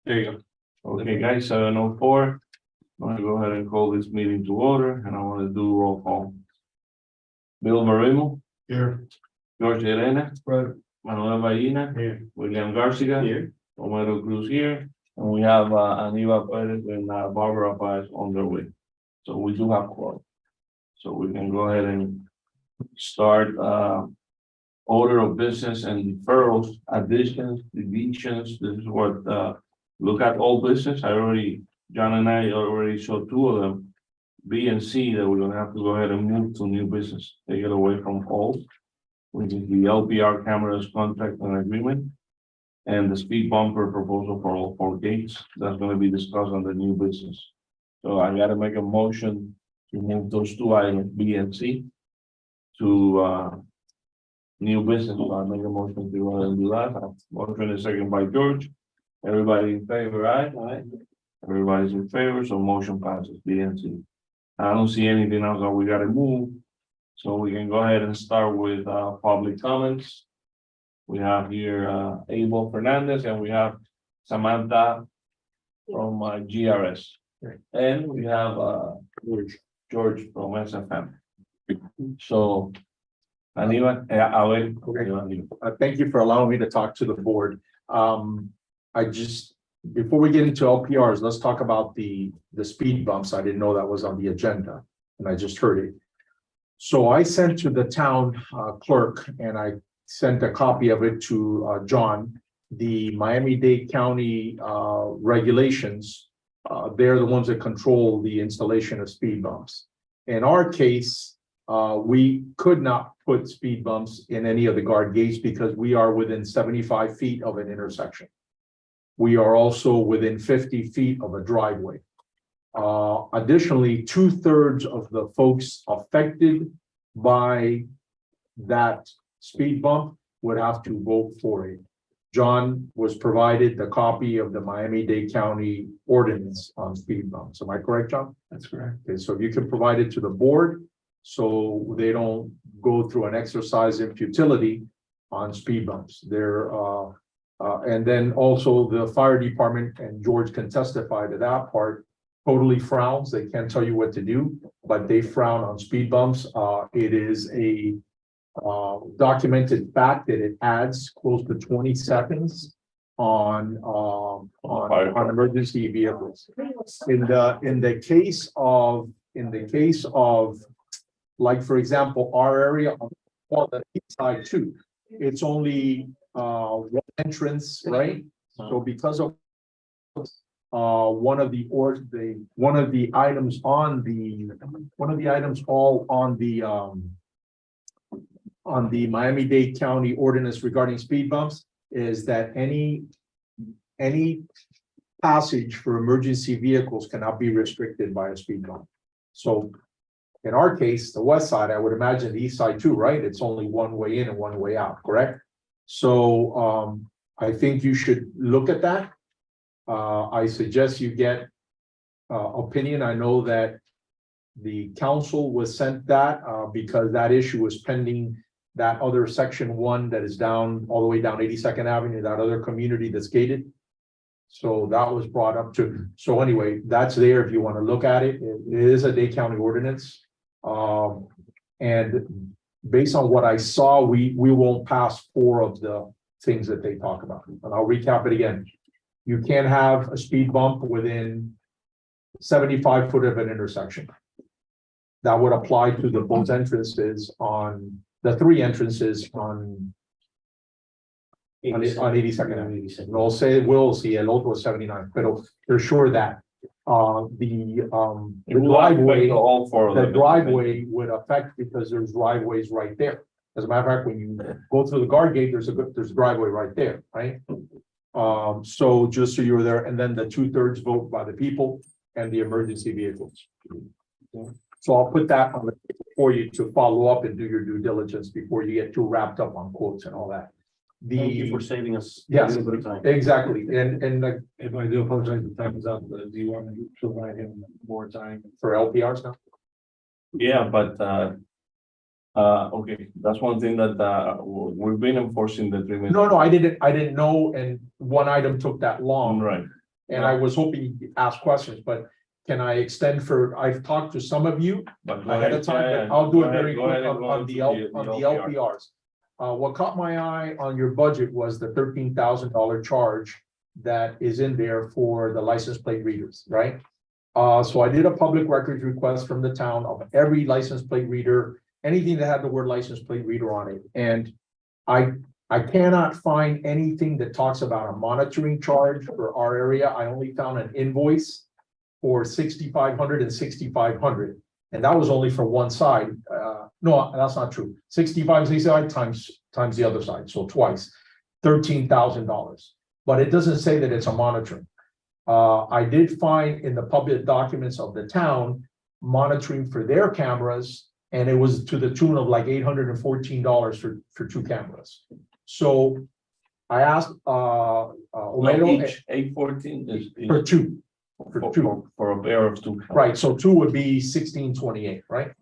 There you go. Okay, guys, 7:04. I'm gonna go ahead and call this meeting to order, and I want to do roll call. Bill Marino, Here. George Elena, Right. Manuel Ballina, Here. William Garcia, Here. Romero Cruz here, and we have Aniva Perez and Barbara Paz on their way. So we do have quorum. So we can go ahead and start order of business and deferrals, additions, deletions. This is what look at all business. John and I already saw two of them. B and C that we're gonna have to go ahead and move to new business, take it away from all. Which is the LPR cameras contract and agreement. And the speed bumper proposal for all four gates, that's gonna be discussed on the new business. So I gotta make a motion to move those two items, B and C. To new business, so I make a motion to go ahead and do that. Motion is second by George. Everybody in favor, aye? Aye. Everybody's in favor, so motion passes, B and C. I don't see anything else that we gotta move. So we can go ahead and start with public comments. We have here Abel Fernandez and we have Samantha from GRS. And we have George from SFM. So. Aniva, Thank you for allowing me to talk to the board. Before we get into LPRs, let's talk about the speed bumps. I didn't know that was on the agenda and I just heard it. So I sent to the town clerk and I sent a copy of it to John, the Miami-Dade County regulations. They're the ones that control the installation of speed bumps. In our case, we could not put speed bumps in any of the guard gates because we are within 75 feet of an intersection. We are also within 50 feet of a driveway. Additionally, 2/3 of the folks affected by that speed bump would have to vote for it. John was provided the copy of the Miami-Dade County ordinance on speed bumps. Am I correct, John? That's correct. Okay, so if you can provide it to the board, so they don't go through an exercise in futility on speed bumps. And then also the fire department, and George can testify to that part, totally frowns. They can't tell you what to do, but they frown on speed bumps. It is a documented fact that it adds close to 20 seconds on emergency vehicles. In the case of like, for example, our area on the east side too, it's only one entrance, right? So because of one of the items all on the Miami-Dade County ordinance regarding speed bumps is that any passage for emergency vehicles cannot be restricted by a speed bump. So in our case, the west side, I would imagine the east side too, right? It's only one way in and one way out, correct? So I think you should look at that. I suggest you get opinion. I know that the council was sent that because that issue was pending that other section 1 that is down all the way down 82nd Avenue, that other community that's gated. So that was brought up to. So anyway, that's there if you want to look at it. It is a Dade County ordinance. And based on what I saw, we won't pass 4 of the things that they talk about. And I'll recap it again. You can't have a speed bump within 75 foot of an intersection. That would apply to the both entrances on the 3 entrances on 82nd Avenue. We'll say we'll see a local 79, but they're sure that the driveway would affect because there's driveways right there. As a matter of fact, when you go through the guard gate, there's a driveway right there, right? So just so you're there, and then the 2/3 vote by the people and the emergency vehicles. So I'll put that on for you to follow up and do your due diligence before you get too wrapped up on quotes and all that. Thank you for saving us. Yes, a little bit of time. exactly. And If I do apologize, the time is up. Do you want me to provide him more time? for LPRs now. Yeah, but okay, that's one thing that we've been enforcing the 3 minutes. No, I didn't know, and one item took that long. Right, and I was hoping you'd ask questions, but can I extend for, I've talked to some of you But go ahead ahead, of time, yeah, but I'll do go it ahead, very go quick ahead and go on into the LPR. LPRs. What caught my eye on your budget was the $13,000 charge that is in there for the license plate readers, right? So I did a public records request from the town of every license plate reader, anything that had the word license plate reader on it, and I cannot find anything that talks about a monitoring charge for our area. I only found an invoice for $6,500 and $6,500. And that was only for one side. No, that's not true. 65 times the other side, so twice, $13,000. But it doesn't say that it's a monitoring. I did find in the public documents of the town, monitoring for their cameras, and it was to the tune of like $814 for two cameras. So I asked, No, Olmedo, each 814 is. for two, For a pair of two. right, so two would be 1628, right?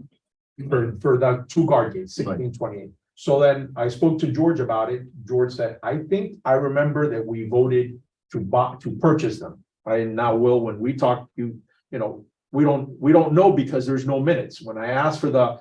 For the two guard gates, 1628. So then I spoke to George about it. George said, I think I remember that we voted to purchase them. Right, and now, Will, when we talk, you know, we don't know because there's no minutes. When I asked for the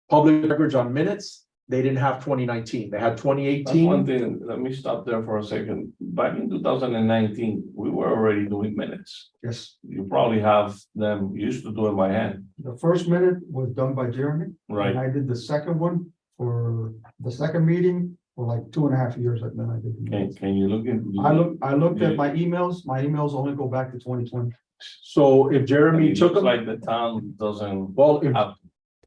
public records on minutes, they didn't have 2019, they had That's one 2018. thing, let me stop there for a second. Back in 2019, we were already doing minutes. Yes, You probably have them, you used to do it by hand, the first minute was done by Jeremy. right? And I did the second one for the second meeting for like 2.5 years, and then I did. the minutes. Can you look into? I looked at my emails only go back to 2020. So if I Jeremy mean, it took looks them, like the town doesn't well, it have,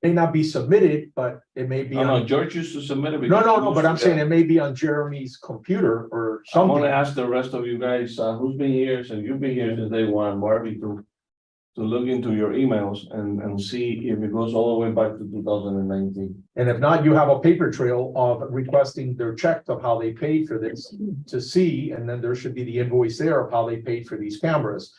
may not be submitted, but it may be. no, on- no, George used to submit it. No, because no, he no, used but to I'm get- saying it may be on Jeremy's computer or I wanna something. ask the rest of you guys, who's been here, and you've been here since day one, Barbie, to look into your emails and see if it goes all the way back to 2019. And if not, you have a paper trail of requesting their check of how they paid for this to see, and then there should be the invoice there of how they paid for these cameras.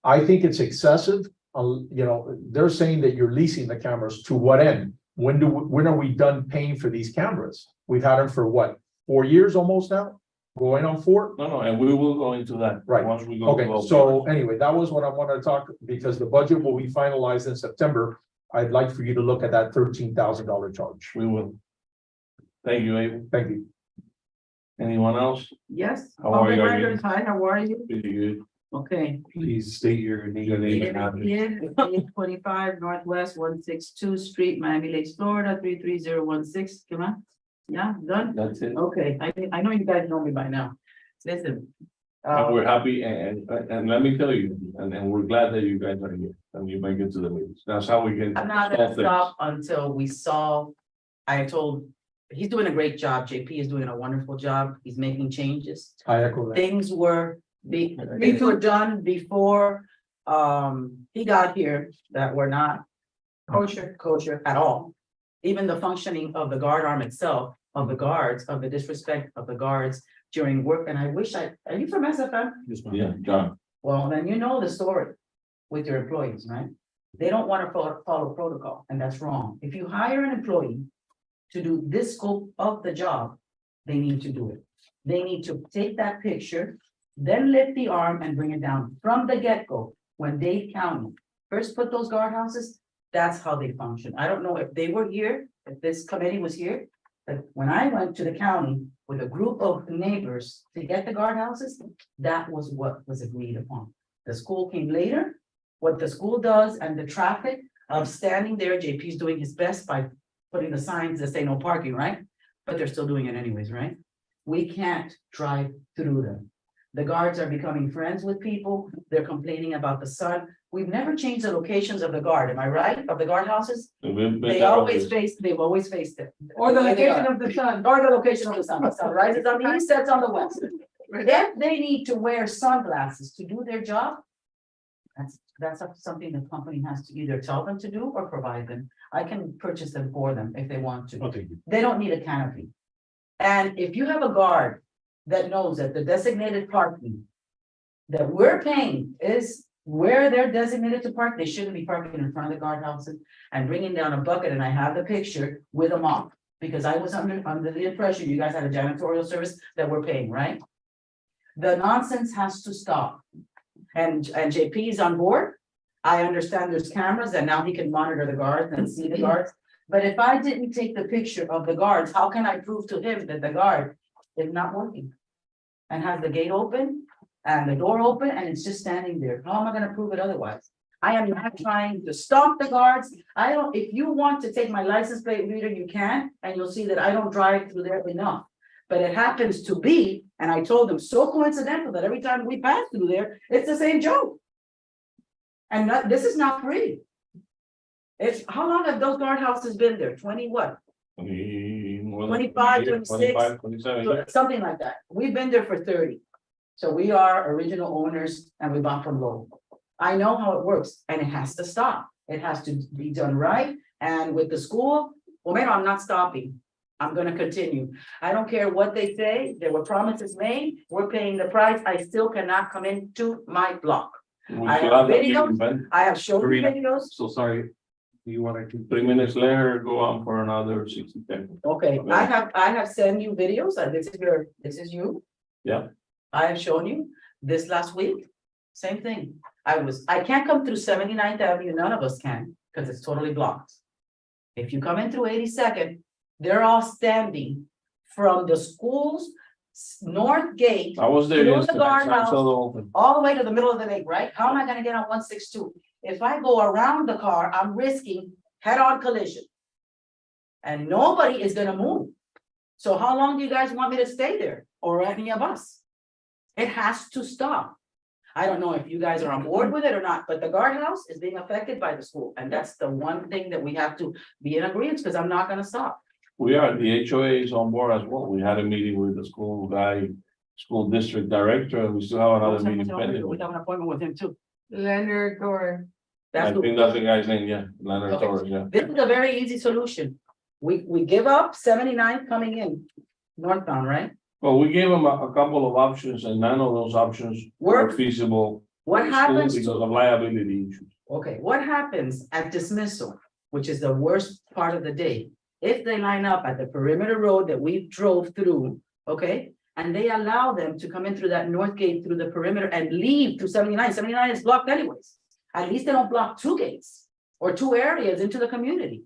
I think it's excessive, you know, they're saying that you're leasing the cameras to what end? When are we done paying for these cameras? We've had them for what, 4 years almost now? Going on 4? No, and we will go into that. Right. Once we go. Okay, to so anyway, that was what I wanted to talk, because the budget will be finalized in September. I'd like for you to look at that $13,000 charge. We will. Thank you, Abel. Thank you. Anyone else? Yes. How are you? Public records, hi, how are you? Pretty good. Okay. Please state your Your name. name and address. 825 Northwest 162 Street, Miami Lakes, Florida, 33016. Come on. Yeah, done? That's it. Okay, I know you guys know me by now. Listen. And we're happy and let me tell you, and we're glad that you guys are here and you make it to the meetings. That's how we can. I'm not solve gonna things. stop until we solve. I told, he's doing a great job. JP is doing a wonderful job. He's making changes. I echo that. Things were, things were done before, he got here that were not kosher at all. Even the functioning of the guard arm itself, of the guards, of the disrespect of the guards during work, and I wish are you from SFM? Yeah, John. Well, then you know the story with your employees, right? They don't want to follow protocol, and that's wrong. If you hire an employee to do this scope of the job, they need to do it. They need to take that picture, then lift the arm and bring it down from the get-go. When Dade County first put those guardhouses, that's how they function. I don't know if they were here, if this committee was here, but when I went to the county with a group of neighbors to get the guardhouses, that was what was agreed upon. The school came later. What the school does and the traffic of standing there, JP's doing his best by putting the signs that say no parking, right? But they're still doing it anyways, right? We can't drive through them. The guards are becoming friends with people. They're complaining about the sun. We've never changed the locations of the guard, am I right? Of the guardhouses? They've always faced it. Or the There they location are. of the sun. Or the location of the sun. The sun rises on the east, sets on the west. If they need to wear sunglasses to do their job, that's something the company has to either tell them to do or provide them. I can purchase them for them if they want to. Okay. They don't need a canopy. And if you have a guard that knows that the designated parking that we're paying is where they're designated to park, they shouldn't be parking in front of the guardhouses and bringing down a bucket, and I have the picture with a mop. Because I was under the impression you guys had a janitorial service that we're paying, right? The nonsense has to stop. and JP is on board. I understand there's cameras and now he can monitor the guards and see the guards. But if I didn't take the picture of the guards, how can I prove to him that the guard is not working? And has the gate open and the door open and it's just standing there. How am I gonna prove it otherwise? I am not trying to stop the guards. I don't, if you want to take my license plate reader, you can, and you'll see that I don't drive through there enough. But it happens to be, and I told them so coincidental that every time we pass through there, it's the same joke. And this is not free. It's, how long have those guardhouses been there? 20 what? 25, 26. 25, 27. Something like that. We've been there for 30. So we are original owners and we bought from Lowell. I know how it works and it has to stop. It has to be done right. And with the school, well, maybe I'm not stopping. I'm gonna continue. I don't care what they say. There were promises made. We're paying the price. I still cannot come into my block. We I still have have that videos. meeting, Ben. I have shown you Karina. videos. So sorry. Do you want to? 3 minutes later, go on for another 60 seconds. Okay, I have sent you videos, and this is you. Yeah. I have shown you this last week, same thing. I can't come through 79th Avenue, none of us can, because it's totally blocked. If you come in through 82nd, they're all standing from the school's north gate I was there Through the yesterday. I guardhouse. saw the open. all the way to the middle of the lake, right? How am I gonna get on 162? If I go around the car, I'm risking head-on collision. And nobody is gonna move. So how long do you guys want me to stay there, or any of us? It has to stop. I don't know if you guys are on board with it or not, but the guardhouse is being affected by the school, and that's the one thing that we have to be in agreement, because I'm not gonna stop. We are, the HOA is on board as well. We had a meeting with the school guy, school district director, and we still have another meeting pending. We have an appointment with him too. Leonard Gore. I That's think that's the guy's name, yeah, Leonard Okay. Torres, yeah. This is a very easy solution. We give up 79 coming in northbound, right? Well, we gave them a couple of options and none of those options were Work. feasible. What for the school happens Because to, of liability issues. okay, what happens at dismissal, which is the worst part of the day? If they line up at the perimeter road that we drove through, okay? And they allow them to come in through that north gate through the perimeter and leave to 79. 79 is blocked anyways. At least they don't block two gates or two areas into the community.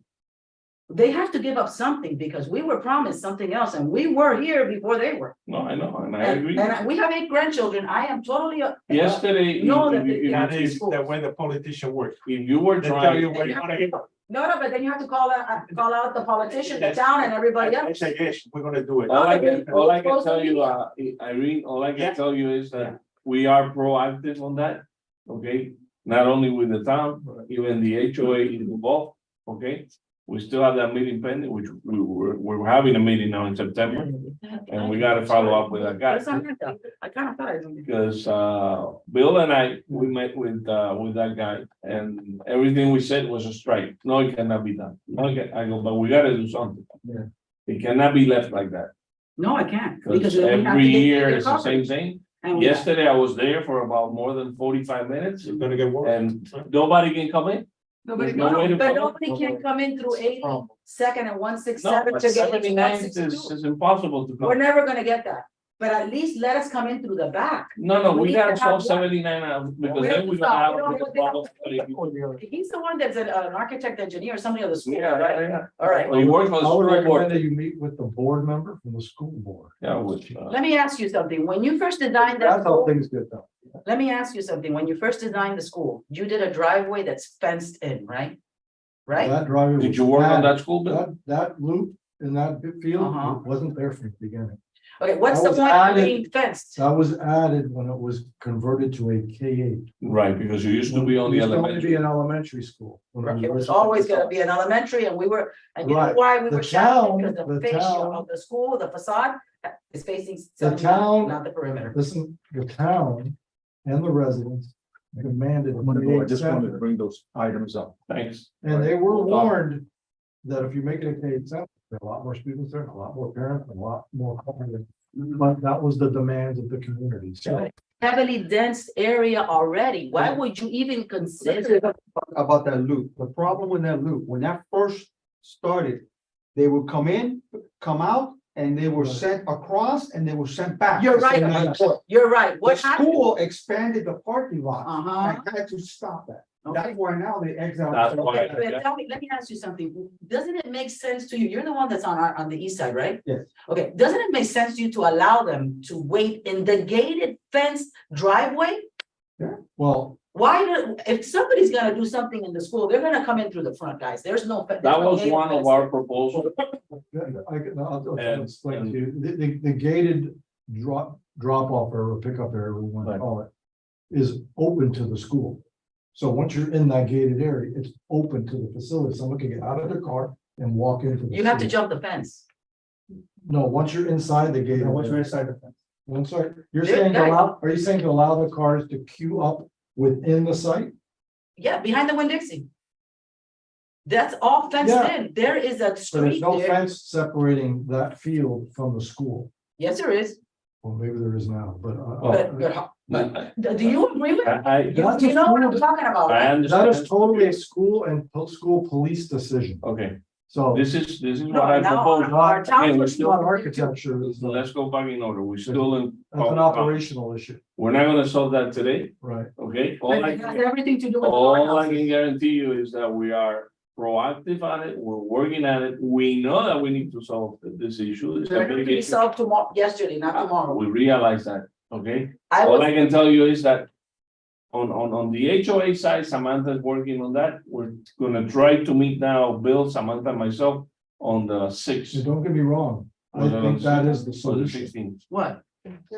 They have to give up something because we were promised something else and we were here before they were. No, I know, and I And, agree. and we have 8 grandchildren. I am totally. Yesterday, No, that if they- you- That Yeah. is the way the politician works. if you were They tell you trying, what you want to hear. No, but then you have to call out the politician, the town and everybody I else. say, yes, we're gonna do it. all I can Supposed to tell you, be. Irene, all I Yeah. can tell you is that we are proactive on that, okay? Not only with the town, even the HOA is involved, okay? We still have that meeting pending, which we're having a meeting now in September, and we gotta follow up with that guy. I kind of thought it was. Because Bill and I, we met with that guy, and everything we said was a strike. No, it cannot be done. No, I go, but we gotta do something. Yeah. It cannot be left like that, No, I can't. because then we have to every get year bigger it's the coverage. same thing. And we have- Yesterday, I was there for about more than 45 minutes, It's gonna get worse. and nobody can come in. Nobody, There's no way to but go. nobody can come in through 82nd and No, 167 but to get into 79 is 162. impossible to We're come. never gonna get that, but at least let us come in through the back. No, we we need gotta to have solve one. 79 out, because We then have we're to gonna stop. have We don't the have to- problem. But if you- He's the one that's an architect engineer, somebody of the school, Yeah, right? yeah. All right, Well, he works for the I would school recommend board. that you meet with the board member from the school board. Yeah, which, let me ask you something. When you first designed that That's how school, things get done. let me ask you something. When you first designed the school, you did a driveway that's fenced in, right? Right? That driveway. did was you work on added- that school bill? That loop in that field Uh-huh. wasn't there from the beginning. Okay, what's That the was point of added- being fenced? That was added when it was converted to a K-8. Right, because you used to be on the It used to only elementary. be an elementary school. when It was originally always gonna be an designed. elementary and we were, and you know Right. why we The were shouting? town- Because the the fascia town- of the school, the facade is facing. The 79, town- Not the perimeter. Listen, the town and the residents demanded. I'm gonna go, I just wanted to K-8 bring those items up. Thanks. And they were warned that if you make it a K-8 center, there are a lot more students there, a lot more parents, a lot more. coverage. But that was the demands of the community. So Heavily dense area already. Why would you even consider? About that loop, the problem with that loop, when that first started, they would come in, come out, and they were sent across and they were sent back. You're the right. same night. You're right. The What happened? school expanded the parking lot. Uh-huh. I had to stop that. Okay. That's why now they exit. out. That's why. Okay, but tell me, let me ask you something. Doesn't it make sense to you? You're the one that's on the east side, right? Yes. Okay, doesn't it make sense to you to allow them to wait in the gated fenced driveway? Well, If somebody's gonna do something in the school, they're gonna come in through the front, guys. There's no. That was one of our proposals. I'll And- explain to you, the gated drop off or pickup area, we want to Right. call it, is open to the school. So once you're in that gated area, it's open to the facility. Someone can get out of their car and walk into. the You have to school. jump the fence. No, once you're inside the gate. Once we're inside the fence. I'm sorry, you're There- saying to there- allow, are you saying to allow the cars to queue up within the site? Yeah, behind the Winn-Dixie. That's all fenced Yeah. in. There is a So there's street no there. fence separating that field from the school. Yes, there is. Well, maybe there is now, but. Do you agree with? That's Do you know what I'm a- talking about? I right? That understand. is totally a school and school police decision. Okay, So. this is No, what I now propose. our Again, town we're was still- Not architecture, So let's go back in order. We're still in. that's an operational issue, We're not gonna solve that today, right? okay? But it has everything to do with. All I courthouses. can guarantee you is that we are proactive on it. We're working at it. We know that we need to solve this issue. It's a They're gonna big be issue. solved tomorrow, yesterday, not tomorrow. We realize that, okay? I All was, I can tell you is that on the HOA side, Samantha's working on that. We're gonna try to meet now, Bill, Samantha, and myself on the sixth. So don't get me wrong, I think that is the For the solution. 16th. what?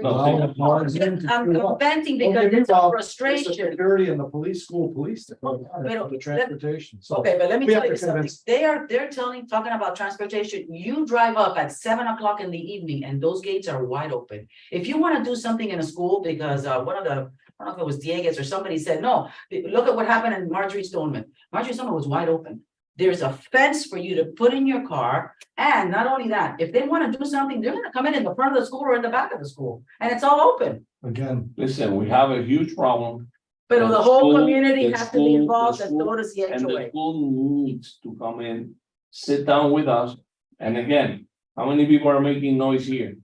No, Allow six. cars in to I'm queue up. venting Don't because get me it's a wrong, It's the frustration. security and the police, school police, that go on it, Pero for the let- transportation, so. Okay, but let me We tell have you to something. convince- They're talking about transportation. You drive up at 7 o'clock in the evening and those gates are wide open. If you wanna do something in a school, because one of the, I don't know if it was Dieguez or somebody said, no, look at what happened in Marjorie Stoneman. Marjorie Stoneman was wide open. There's a fence for you to put in your car. And not only that, if they wanna do something, they're gonna come in the front of the school or in the back of the school, and it's all open. Again, Listen, we have a huge problem. But And the the whole school- community the has to be school- involved the and school- go to the And the HOA. school needs to come in, sit down with us. And again, how many people are making noise here?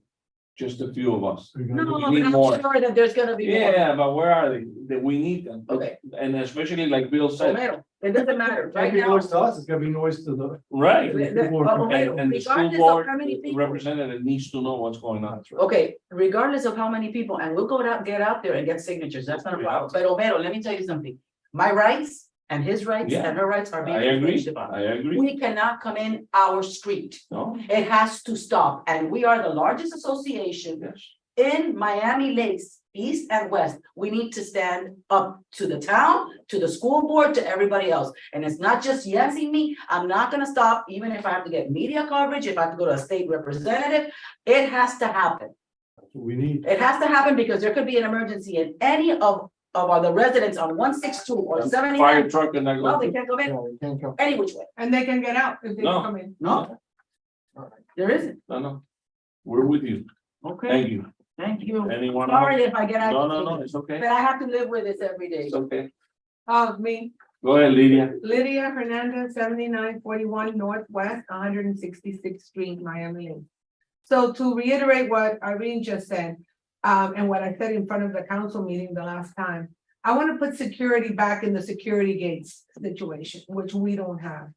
Just a few of us. we're No, gonna- but need I'm more. sure that there's gonna be more. Yeah, but where are they? That we need them. Okay. And especially like Bill said, Romero, it doesn't matter, Can't right be now. noise to us, it's gonna be noise to the. right? People are- Romero, And the school regardless of board how many people. representative needs to know what's going on. Okay, regardless of how many people, and we'll go out, get out there and get signatures, that's not a We problem, but Romero, let me tell you something. My rights and his rights Yeah. and her rights are being I agree, infringed upon. I agree. We cannot come in our street, No, it has to stop, and we are the largest association yes. in Miami Lakes, east and west. We need to stand up to the town, to the school board, to everybody else. And it's not just yesing me. I'm not gonna stop, even if I have to get media coverage, if I have to go to a state representative. It has to happen. That's what we need. It has to happen because there could be an emergency in any of the residents on 162 or Fire 79. truck and I Well, go. they can't come in No, we can't come. any which way. And they can get out if they No. come in. No. There isn't. No. We're with you. Okay, Thank you. thank you. Anyone? else? Sorry if I get No, agitated, it's okay. but I have to live with this every day. It's okay. Me, Go ahead, Lydia. Lydia Hernandez, 7941 Northwest, 166th Street, Miami. So to reiterate what Irene just said, and what I said in front of the council meeting the last time, I want to put security back in the security gates situation, which we don't have.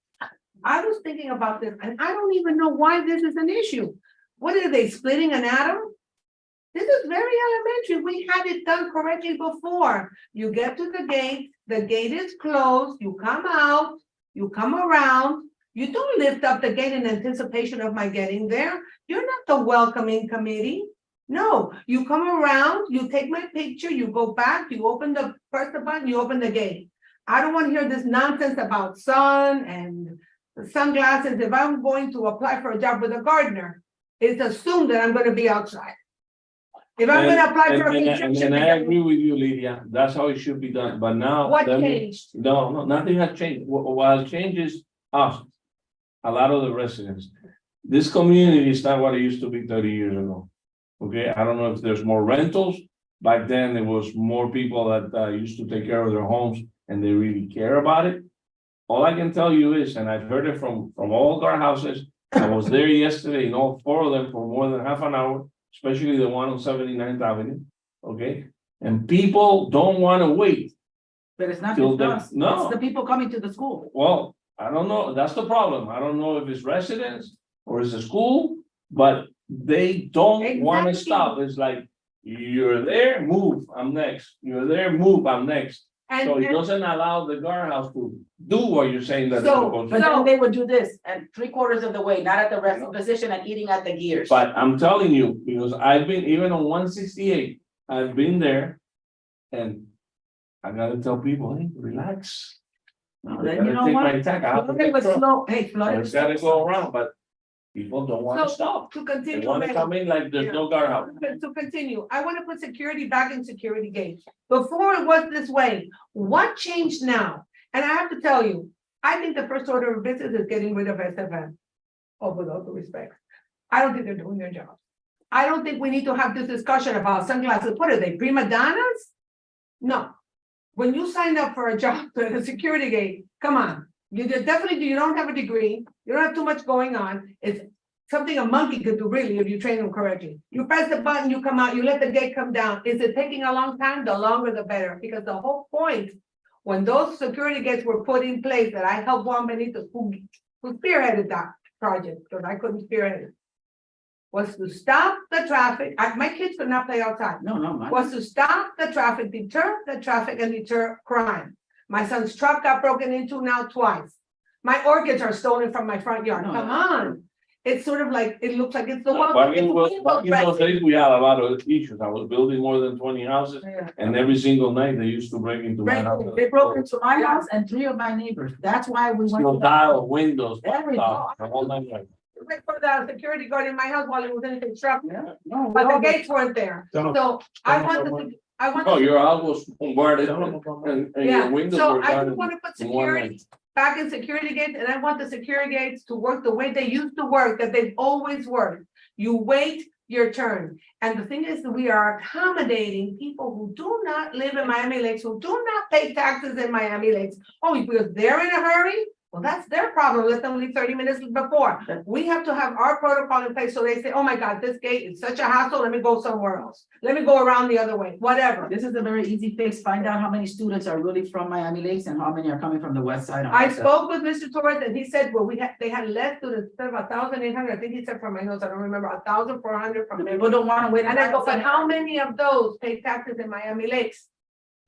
I was thinking about this, and I don't even know why this is an issue. What are they, splitting an atom? This is very elementary. We had it done correctly before. You get to the gate is closed, you come out, you come around. You don't lift up the gate in anticipation of my getting there. You're not the welcoming committee. No, you come around, you take my picture, you go back, you press the button, you open the gate. I don't want to hear this nonsense about sun and sunglasses. If I'm going to apply for a job with a gardener, it's assumed that I'm gonna be outside. If I'm gonna apply for a And construction. I agree with you, Lydia. That's how it should be done. But now. What let me- changed? No, nothing has changed. What has changed is us. A lot of the residents. This community is not what it used to be 30 years ago. Okay, I don't know if there's more rentals. Back then, there was more people that used to take care of their homes and they really care about it. All I can tell you is, and I've heard it from all guardhouses I was there yesterday, and all four of them for more than half an hour, especially the one on 79th Avenue, okay? And people don't wanna wait. But it's not Till just the- us, no. it's the people coming to the school. Well, I don't know, that's the problem. I don't know if it's residents or it's a school, but they don't wanna Exactly. stop. It's like, you're there, move, I'm next. You're there, move, I'm next. And, So it and doesn't allow the guardhouse to do what you're saying that it's So, supposed to. But do. then they would do this and 3/4 of the way, not at the resting position and eating at the gears. But I'm telling you, because I've been, even on 168, I've been there. And I gotta tell people, hey, relax. No, I then gotta you know take what? my tag out. Flooded with snow, hey, I flooded. just gotta go around, but people don't wanna So, stop. to They continue. wanna Mayor, come in like there's no guardhouse. To continue, I wanna put security back in security gates. Before it was this way, what changed now? And I have to tell you, I think the first order of business is getting rid of SFM. Oh, with all due respect, I don't think they're doing their job. I don't think we need to have this discussion about sunglasses. What are they, prima donnas? No. When you sign up for a job at a security gate, come on, you definitely, you don't have a degree, you don't have too much going on. It's something a monkey could do really if you train them correctly. You press the button, you come out, you let the gate come down. Is it taking a long time? The longer the better, because the whole point, when those security gates were put in place, that I helped Juan Benito, who spearheaded that project, because I couldn't spearhead it, was to stop the traffic. My kids could not play outside. No, man. Was to stop the traffic, deter the traffic and deter crime. My son's truck got broken into now twice. My orchids are stolen from my front yard. No. Come on. It's sort of like, it looks like it's the one. Back it's in the those window back in those dressing. days, we had a lot of issues. I was building more than 20 houses, Yeah. and every single night they used to break into my house. They broke into my house and 3 of my neighbors. That's why we went. Steel to tile, windows, Everything. the whole night. Wait for the security guard in my house while he was in construction, Yeah, no, we but the all did. gates weren't there. Don't- So I want to, I want. Oh, to- your house was bombarded and your Yeah, windows so were I down just want to put in one security back in security gates, and I want the security gates to work the way they used to work, that they've always worked. You wait your turn, and the thing is that we are accommodating people who do not live in Miami Lakes, who do not pay taxes in Miami Lakes. Oh, because they're in a hurry, well, that's their problem, let them leave 30 minutes before. We have to have our protocol in place, so they say, oh my God, this gate is such a hassle, let me go somewhere else. Let me go around the other way, whatever. This is a very easy fix. Find out how many students are really from Miami Lakes and how many are coming from the west side. I spoke with Mr. Torres and he said, well, they had less students, instead of 1,800, I think he said from my notes, I don't remember, 1,400 from. The people don't want to wait. And I go, but how many of those pay taxes in Miami Lakes?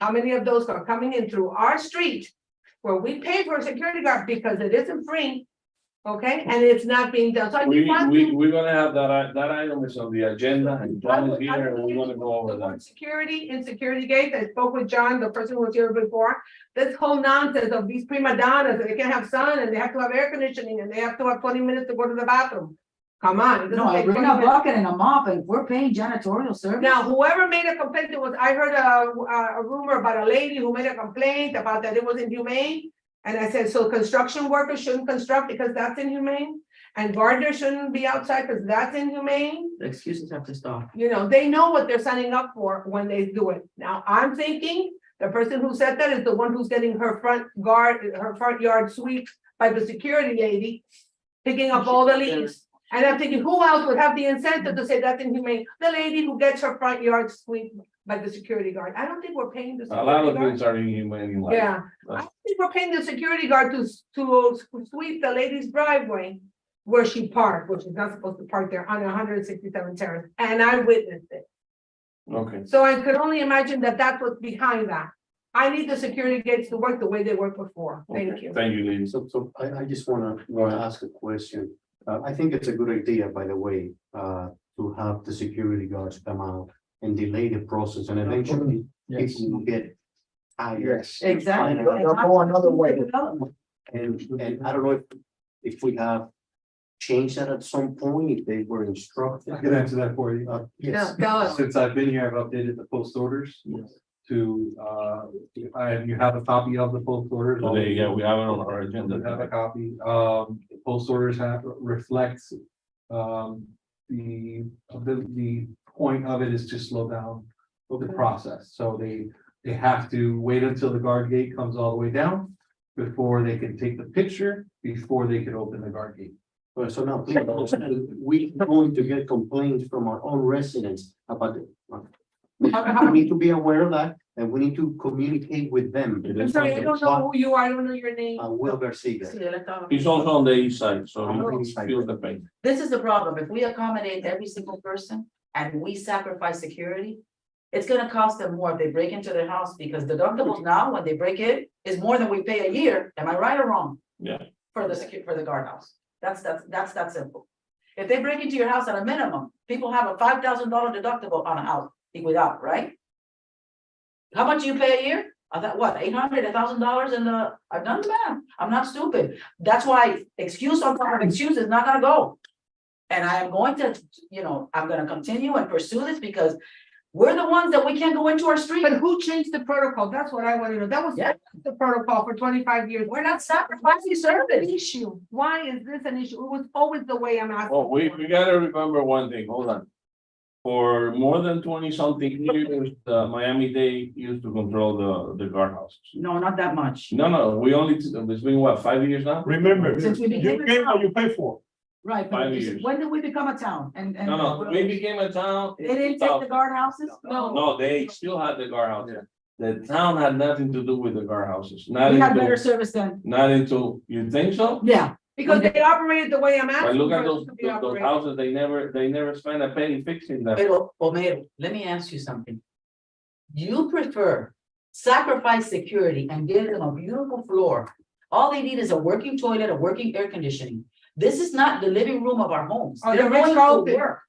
How many of those are coming in through our street where we pay for a security guard because it isn't free? Okay, and it's not being done. So I just want to. We're gonna have that item is on the agenda and John is here and we're gonna go over The word that. security in security gates, I spoke with John, the person who was here before, this whole nonsense of these prima donnas, that they can't have sun and they have to have air conditioning and they have to have 20 minutes to go to the bathroom. Come on. it doesn't No, I take bring 20 a minutes. bucket and a mop and we're paying janitorial service. Now, whoever made a complaint, it was, I heard a rumor about a lady who made a complaint about that it was inhumane. And I said, so construction workers shouldn't construct because that's inhumane? And gardeners shouldn't be outside because that's inhumane? The excuses have to stop. You know, they know what they're signing up for when they do it. Now, I'm thinking the person who said that is the one who's getting her front yard swept by the security lady, picking up all the leaves. And I'm thinking, who else would have the incentive to say that's inhumane? The lady who gets her front yard swept by the security guard. I don't think we're paying the A lot security of guard. things are inhumane in life. Yeah, I don't think we're paying the security guard to sweep the lady's driveway where she parked, which is not supposed to park there on 167 Terrace, and I witnessed it. Okay, So I could only imagine that that's what's behind that. I need the security gates to work the way they worked before. Thank okay. you. Thank you, ladies. So I just wanna ask a question. I think it's a good idea, by the way, to have the security guards come out and delay the process and eventually Yes. people will get tired. Yes. Exactly. They'll go another way. And I don't know if we have changed that at some point, if they were instructed. I can answer that for you. Yeah, tell us. Since I've been here, I've updated the post orders to, you have a copy of the post orders. Today, yeah, we have it on our We have a agenda. copy. The post orders reflects, the point of it is to slow down the process. So they have to wait until the guard gate comes all the way down before they can take the picture, before they can open the guard gate. Well, so now, please, we going to get complaints from our own residents about it. We need to be aware of that, and we need to communicate with them. I'm sorry, I don't know who you are, I don't know your name. Will Garcia. He's also on the east side, so On the he east side. feels the pain. This is the problem. If we accommodate every single person and we sacrifice security, it's gonna cost them more if they break into their house because deductibles now, when they break in, is more than we pay a year. Am I right or wrong? Yeah. For the guardhouse. That's that simple. If they break into your house at a minimum, people have a $5,000 deductible on a house without, right? How much do you pay a year? I thought, what, $800, $1,000 in the, I've done the math. I'm not stupid. That's why excuse on top of excuse is not gonna go. And I am going to, I'm gonna continue and pursue this because we're the ones that we can't go into our street. But who changed the protocol? That's what I wanna know. That was Yeah. the protocol for 25 years. We're not sacrificing An service. issue. Why is this an issue? It was always the way I'm asking. Well, we gotta remember one thing, hold on. For more than 20-something years, Miami-Dade used to control the guardhouses. No, not that much. No, it's been what, 5 years now? Remember, Since we became you a pay town. what you pay for. Right, but 5 years. when did we become a town? And. No, we became a town. They didn't take the guardhouses? No, they still had the guardhouses. The town had nothing to do with the guardhouses, not We had better into, service then. not into, you think so? Yeah. Because they operated the way I'm But asking. look at for those, it to be those operated. houses, they never spent a penny fixing them. Pero, Homero, let me ask you something. You prefer sacrifice security and give them a beautiful floor. All they need is a working toilet, a working air conditioning. This is not the living room of our homes. Oh, They're the Ritz going to Carlton. work.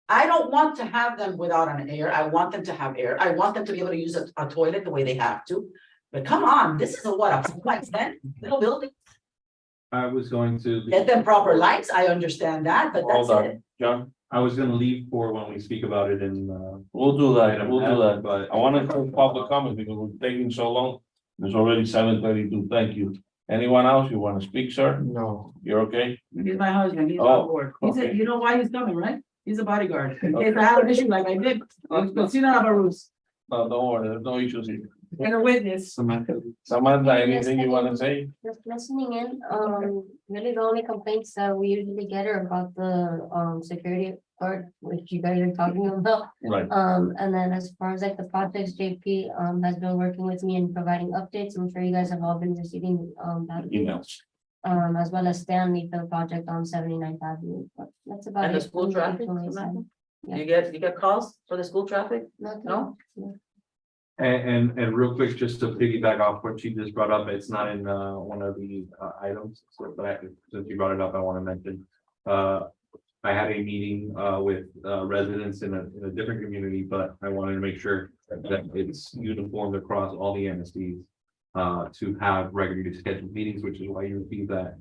I don't want to have them without an air. I want them to have air. I want them to be able to use a toilet the way they have to. But come on, this is a what, a like 10 little building? I was going to, Get them proper lights. I understand that, but that's Hold it. on, John, I was gonna leave for when we speak about it in, we'll do that, but I wanna do public comment because we're taking so long. It's already 7:32. Thank you. Anyone else you wanna speak, sir? No. You're okay? He's my husband. He's Oh, on board. okay. You know why he's coming, right? He's a bodyguard. In case I have an issue like I did. But you know, Bruce. No, don't worry, there's no issues here. And a witness. Samantha, anything you wanna say? Just listening in, really the only complaints that we usually get are about the, security guard, which you guys are talking about. Right, And then as far as like the projects, JP, has been working with me and providing updates. I'm sure you guys have all been receiving, that. emails. As well as Stanley for the project on 79th Avenue, but that's about it. And the school traffic, Samantha? You get calls for the school traffic? No? and real quick, just to piggyback off what she just brought up, it's not in, one of the, items, so, but since you brought it up, I wanna mention. I had a meeting, with, residents in a different community, but I wanted to make sure that it's uniformed across all the MSDs. To have regularly scheduled meetings, which is why you received that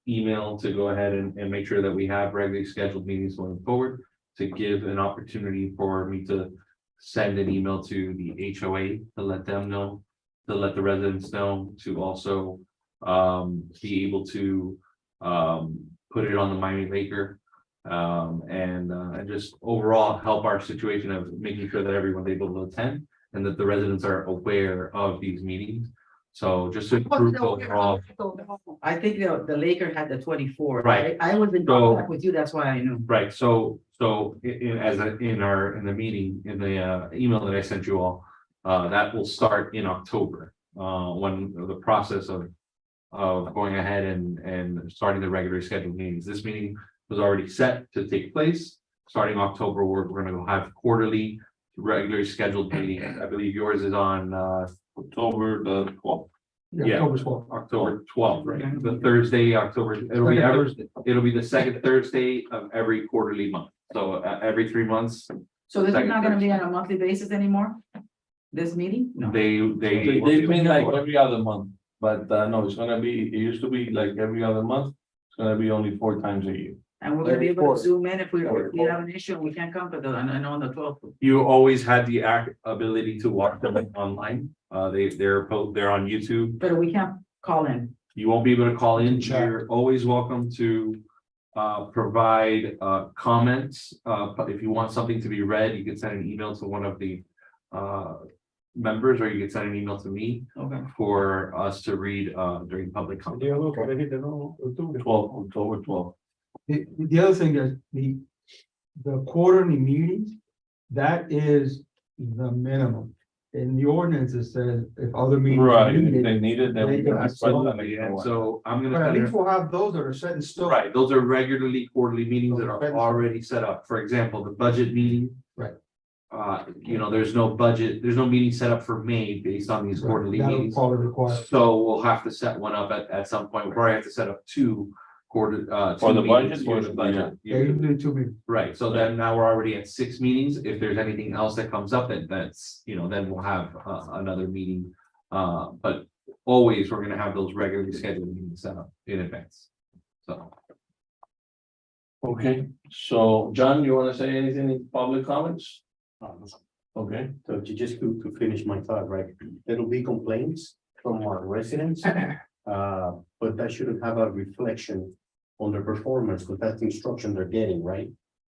email to go ahead and make sure that we have regularly scheduled meetings going forward. To give an opportunity for me to send an email to the HOA to let them know, to let the residents know, to also be able to put it on the Miami Maker. And just overall help our situation of making sure that everyone's able to attend and that the residents are aware of these meetings. So just to improve overall, I think the Laker had the 24, Right. right? I was in So- contact with you, that's why I knew. right, so in the meeting, in the email that I sent you all. That will start in October, when the process of going ahead and starting the regularly scheduled meetings. This meeting was already set to take place. Starting October, we're gonna have quarterly regularly scheduled meetings. I believe yours is on October the 12th. Yeah. October's fault. October 12th, right? The Thursday, October, it'll be the second Thursday of every quarterly month. So every 3 months, So this is Second not gonna be Thursday. on a monthly basis anymore? This meeting? No. they. They've been like every other month, but no, it's gonna be, it used to be like every other month. It's gonna be only 4 times a year. And we're gonna be able to zoom in if we have an issue and we can't come to the, I know on the 12th. You always had the ability to watch them online. They're on YouTube. But we can't call in. You won't be able to call in. Chat. You're always welcome to provide comments. If you want something to be read, you can send an email to one of the members, or you can send an email to me Okay. for us to read during public comment. 12, October 12th. The other thing is the quarterly meetings, that is the minimum. In the ordinance, it says if other meetings. are Right, if needed, they need it, then we they can. can request sell that Absolutely, next and one. so I'm gonna. But at send least her- we'll have those that are set in stone. Right, those are regularly quarterly meetings that are already set up. For example, the budget meeting. Right. There's no budget, there's no meeting set up for May based on these quarterly That'll meetings. probably require. So we'll have to set one up at some point. We'll probably have to set up two quarter, For the two budget, meetings for the usually, budget. Yeah, you can do two meetings. Right, so then now we're already at 6 meetings. If there's anything else that comes up, that's, then we'll have another meeting. But always, we're gonna have those regularly scheduled meetings set up in advance. So, Okay, so John, you wanna say anything in public comments? Okay, So to finish my thought, right, there will be complaints from our residents. But that shouldn't have a reflection on their performance, because that's the instruction they're getting, right?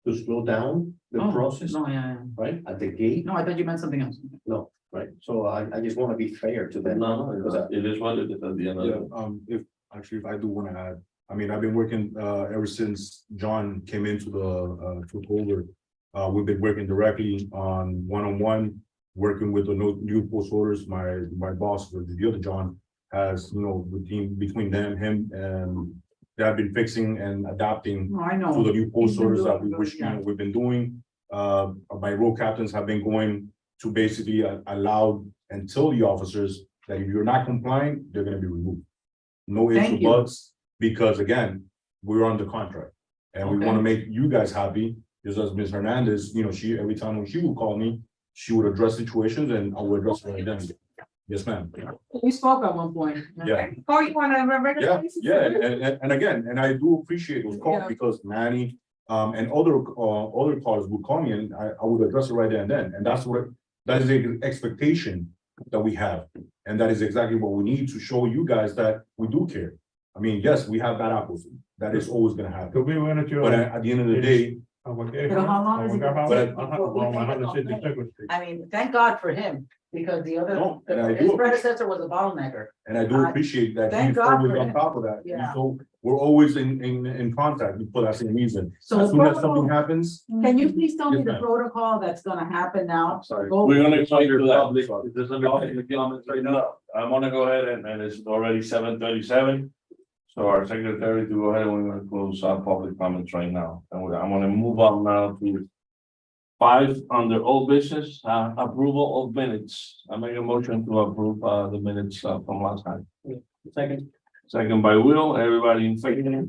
To slow down the Oh, process, No, yeah, right, at the gate, no, I thought you meant something else. no, right? So I just want to be fair to them. no, it is what it is at the end of Yeah, the day. if I do wanna add, I mean, I've been working, ever since John came into took over. We've been working directly on one-on-one, working with the new post orders, my boss, the other John. Has, between them, him, and they have been fixing and adapting No, I to know. the new post He's been orders that doing we good, wish, yeah. we've been doing. My road captains have been going to basically allow and tell the officers that if you're not compliant, they're gonna be removed. No ifs or Thank you. buts, because again, we're under contract. And we wanna make you guys happy, just as Ms. Hernandez, she, every time when she would call me, she would address situations and I would address it then. Yes, ma'am. We spoke at one point. Yeah. Oh, you wanna remember? Yeah, yeah, and again, and I do appreciate those calls Yeah. because Manny, and other callers would call me and I would address it right there and then, and that is the expectation that we have. And that is exactly what we need to show you guys that we do care. I mean, yes, we have bad apples, that is always gonna happen, but at the end of the day, Pero how long is it? But- I mean, thank God for him, because the other, No, and I his do- predecessor was a bottlenecker. and I do appreciate that Thank he's God always for on him. top of that. Yeah. So we're always in contact for that same reason. So As the soon as something protocol, happens, can you please tell me Yes, the ma'am. protocol that's gonna happen now? sorry. Go- We're gonna go into that. Public, is this under public comments right now? No, I'm gonna go ahead and it's already 7:37. So our secretary to go ahead and we're gonna close our public comments right now. And I'm gonna move on now to 5 under old business, approval of minutes. I make a motion to approve the minutes from last time. Second by Will, everybody in favor?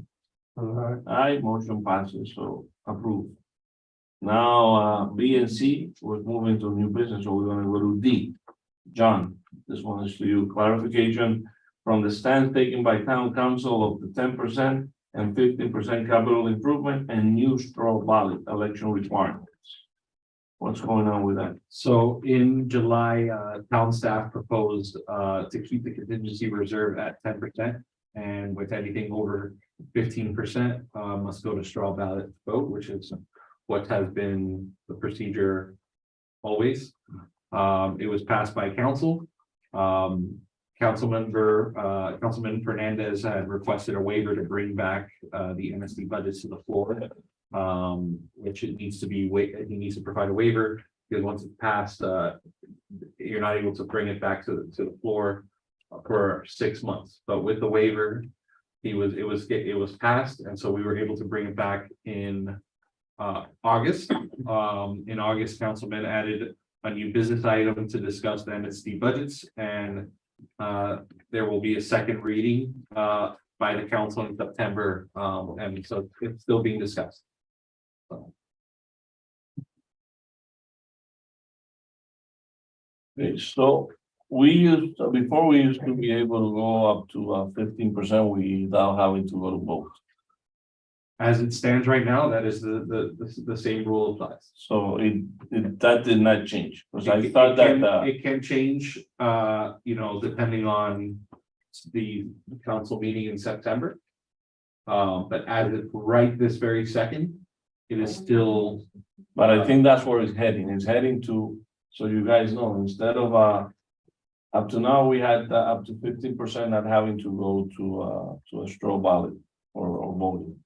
Aye, motion passes, so approved. Now, B and C, we're moving to new business, so we're gonna go to D. John, this one is for you, clarification from the stand taken by town council of the 10% and 15% capital improvement and new straw ballot election requirements. What's going on with that? So in July, town staff proposed to keep the contingency reserve at 10%. And with anything over 15%, must go to straw ballot vote, which is what has been the procedure always. It was passed by council. Councilman Fernandez had requested a waiver to bring back the MSD budgets to the floor. Which it needs to be, he needs to provide a waiver, because once it's passed, you're not able to bring it back to the floor for 6 months, but with the waiver, it was passed, and so we were able to bring it back in August. In August, councilman added a new business item to discuss the MSD budgets, and there will be a second reading by the council in September, and so it's still being discussed. Okay, so before we used to be able to go up to 15% without having to go to vote. As it stands right now, that is the same rule applies. So that did not change, because I It thought can- that, It can change, depending on the council meeting in September. But as of right this very second, it is still, but I think that's where it's heading. It's heading to, so you guys know, instead of up to now, we had up to 15% not having to go to a straw ballot or voting.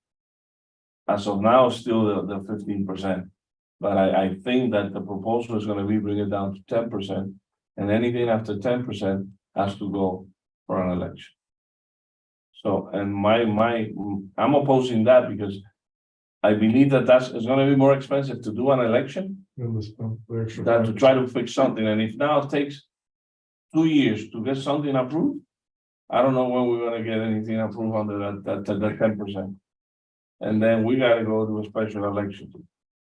as of now, still the 15%. But I think that the proposal is gonna be bring it down to 10%. And anything after 10% has to go for an election. So, and I'm opposing that because I believe that it's gonna be more expensive to do an election than to try to fix something, and if now it takes 2 years to get something approved, I don't know when we're gonna get anything approved under that 10%. And then we gotta go to a special election.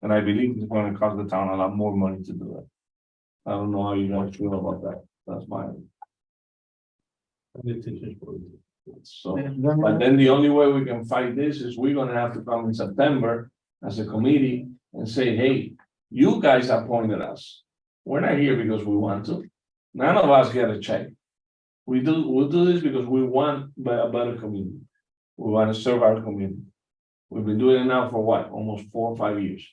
And I believe it's gonna cost the town a lot more money to do that. I don't know how you guys feel about that, that's my. So, but then the only way we can fight this is we're gonna have to come in September as a committee and say, hey, you guys appointed us. We're not here because we want to. None of us get a check. We'll do this because we want a better community. We want to serve our community. We've been doing it now for what, almost 4 or 5 years.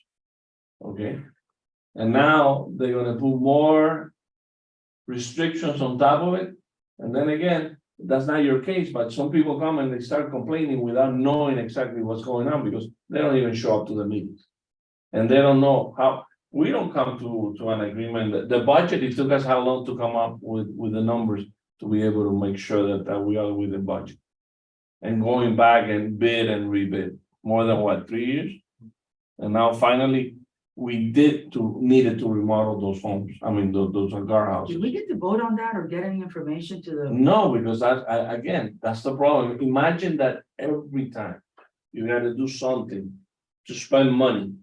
Okay? And now they're gonna put more restrictions on top of it. And then again, that's not your case, but some people come and they start complaining without knowing exactly what's going on because they don't even show up to the meetings. And they don't know how, we don't come to an agreement. The budget, it took us how long to come up with the numbers to be able to make sure that we are within budget. And going back and bid and rebid, more than what, 3 years? And now finally, we needed to remodel those homes, I mean, those are guardhouses. Did we get to vote on that or get any information to the? No, because again, that's the problem. Imagine that every time you gotta do something to spend money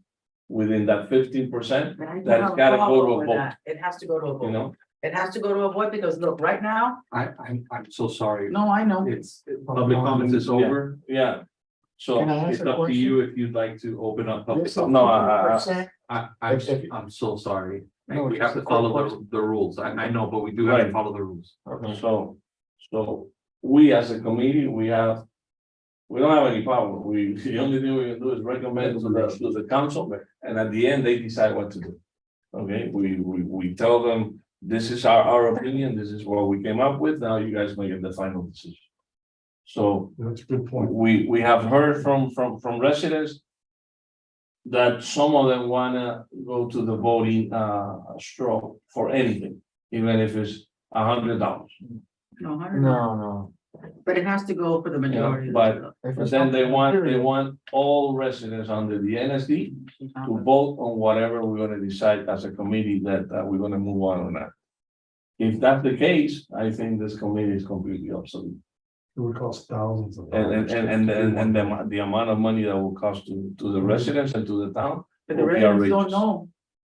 within that 15%, But I that have it's a gotta go problem to a with vote, that. It has to go to a you vote. know? It has to go to a vote because look, right now, I'm so sorry. no, I know. It's, public comments is over. Yeah, so, Can I ask It's a up to question? you if you'd like to open up public. no, I'm so sorry. No, We it's have just to a follow quick the rules. I know, but we do have to Right. follow the rules. so we as a committee, we don't have any power. The only thing we can do is recommend to the council, and at the end, they decide what to do. Okay, we tell them, this is our opinion, this is what we came up with, now you guys make the final decision. So That's a good point. we have heard from residents that some of them wanna go to the voting straw for anything, even if it's $100. No, no. But it has to go for the majority. of the- But then they want all residents under the NSD to vote on whatever we're gonna decide as a committee that we're gonna move on or not. If that's the case, I think this committee is completely obsolete. It would cost thousands of And dollars. the amount of money that will cost to the residents and to the town. But the will be residents don't outrageous. know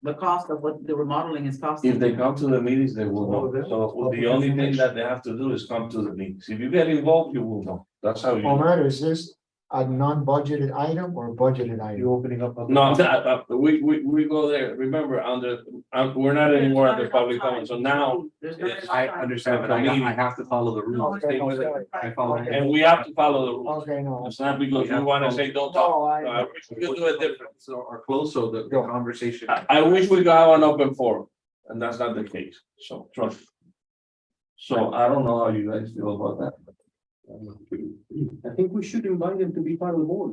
the cost of what the remodeling is costing. If they come to the meetings, they will know. So the only thing that they have to do is come to the meetings. If you get involved, you will know. That's how you. Omar, is this a non-budgeted item or a budgeted item? You opening up. No, we go there. Remember, we're not anymore at the public comment. So now, There's not it's- enough I time. understand, but I have to follow the rules. Okay, I follow. okay. and we have to follow the rules. Okay, no. It's not because we wanna say, don't talk. No, I, We could do it different. So are close, so the conversation. I wish we could have an open forum, and that's not the case, so trust me. So I don't know how you guys feel about that. I think we should invite them to be part of the board.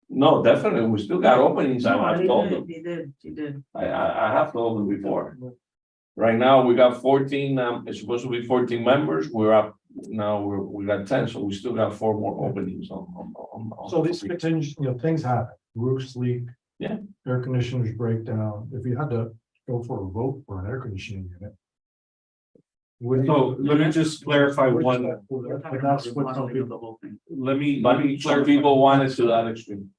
No, definitely, we still got openings, No, I've he told did, them, he did. I have told them before. Right now, we got 14, it's supposed to be 14 members, we're up, now we got 10, so we still got 4 more openings on. So these things, things happen, roofs leak. Yeah. Air conditioners break down, if you had to go for a vote for an air conditioning unit. So let me just clarify one, But that's what some people. The whole thing. let me But some clarify. people want it to that extreme.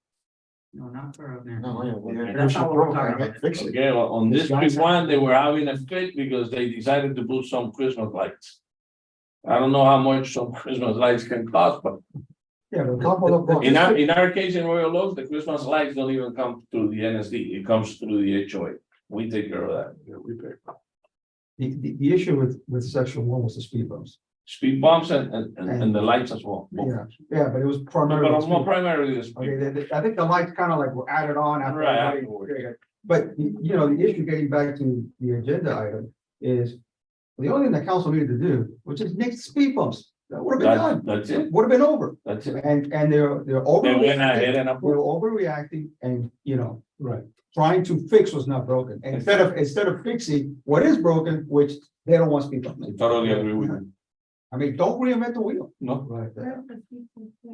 No, not for. no, yeah, That's not what we're talking about. Fix it. Okay, on this big one, they were having a fit because they decided to put some Christmas lights. I don't know how much some Christmas lights can cost, but Yeah, a couple of bucks. in our case in Royal Oaks, the Christmas lights don't even come through the NSD, it comes through the HOA. We take care of that. Yeah, we pay. The issue with section 1 was the speed bumps. Speed bumps and the lights as well. Yeah, but it was But primarily. more speed. primarily the speed. Okay, I think the lights kind of like were added on after. Right, everybody- afterwards. But, the issue, getting back to the agenda item, is the only thing the council needed to do, was just make speed bumps. That would have been done. That's it, Would have been over. that's it. And they're They went ahead overreacting. and We're approved. overreacting and, you know, Right. trying to fix what's not broken. Instead of fixing what is broken, which they don't want to speak on. I totally agree with you. I mean, don't reinvent the wheel. No, Right.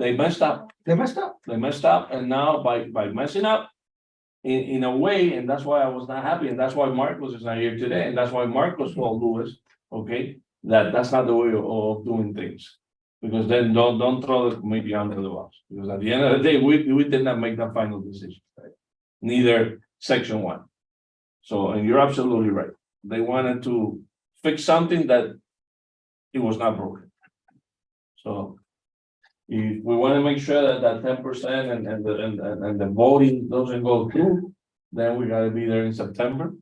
they messed up. They messed up. They messed up, and now by messing up. In a way, and that's why I was not happy, and that's why Marcos is not here today, and that's why Marcos told Lewis, okay, that's not the way of doing things. Because then don't throw the committee under the bus, because at the end of the day, we did not make that final decision. Neither section one. So, and you're absolutely right, they wanted to fix something that it was not broken. So. If we want to make sure that 10% and the voting doesn't go through, then we gotta be there in September.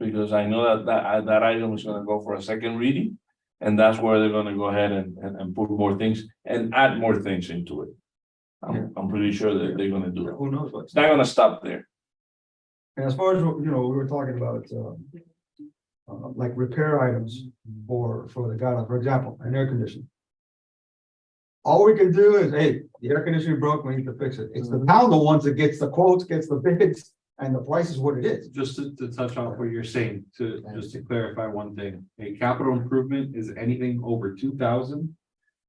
Because I know that item is gonna go for a second reading, and that's where they're gonna go ahead and put more things and add more things into it. I'm pretty sure that they're gonna do it. Who knows what's. It's not gonna stop there. And as far as, you know, we were talking about, like repair items for the guideline, for example, an air conditioner. All we can do is, hey, the air conditioner broke, we need to fix it. It's the town the ones that gets the quotes, gets the bids, and the price is what it is. Just to touch on what you're saying, just to clarify one thing, a capital improvement is anything over 2,000.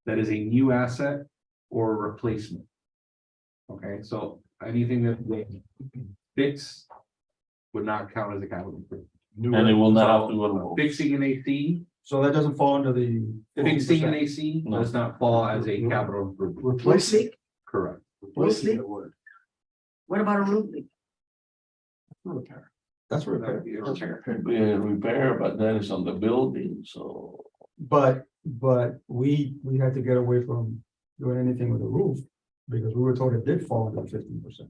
That is a new asset or a replacement. Okay, so anything that they fix. Would not count as a capital improvement. And it will not have to go to vote. Fixing an AC, So that doesn't fall under the. fixing an AC No. does not fall as a capital improvement. Replacing. Correct. Replacing it would. What about a roof leak? Repair. That's repair. Repair, but then it's on the building, so. But we had to get away from doing anything with the roof. Because we were told it did fall under 15%.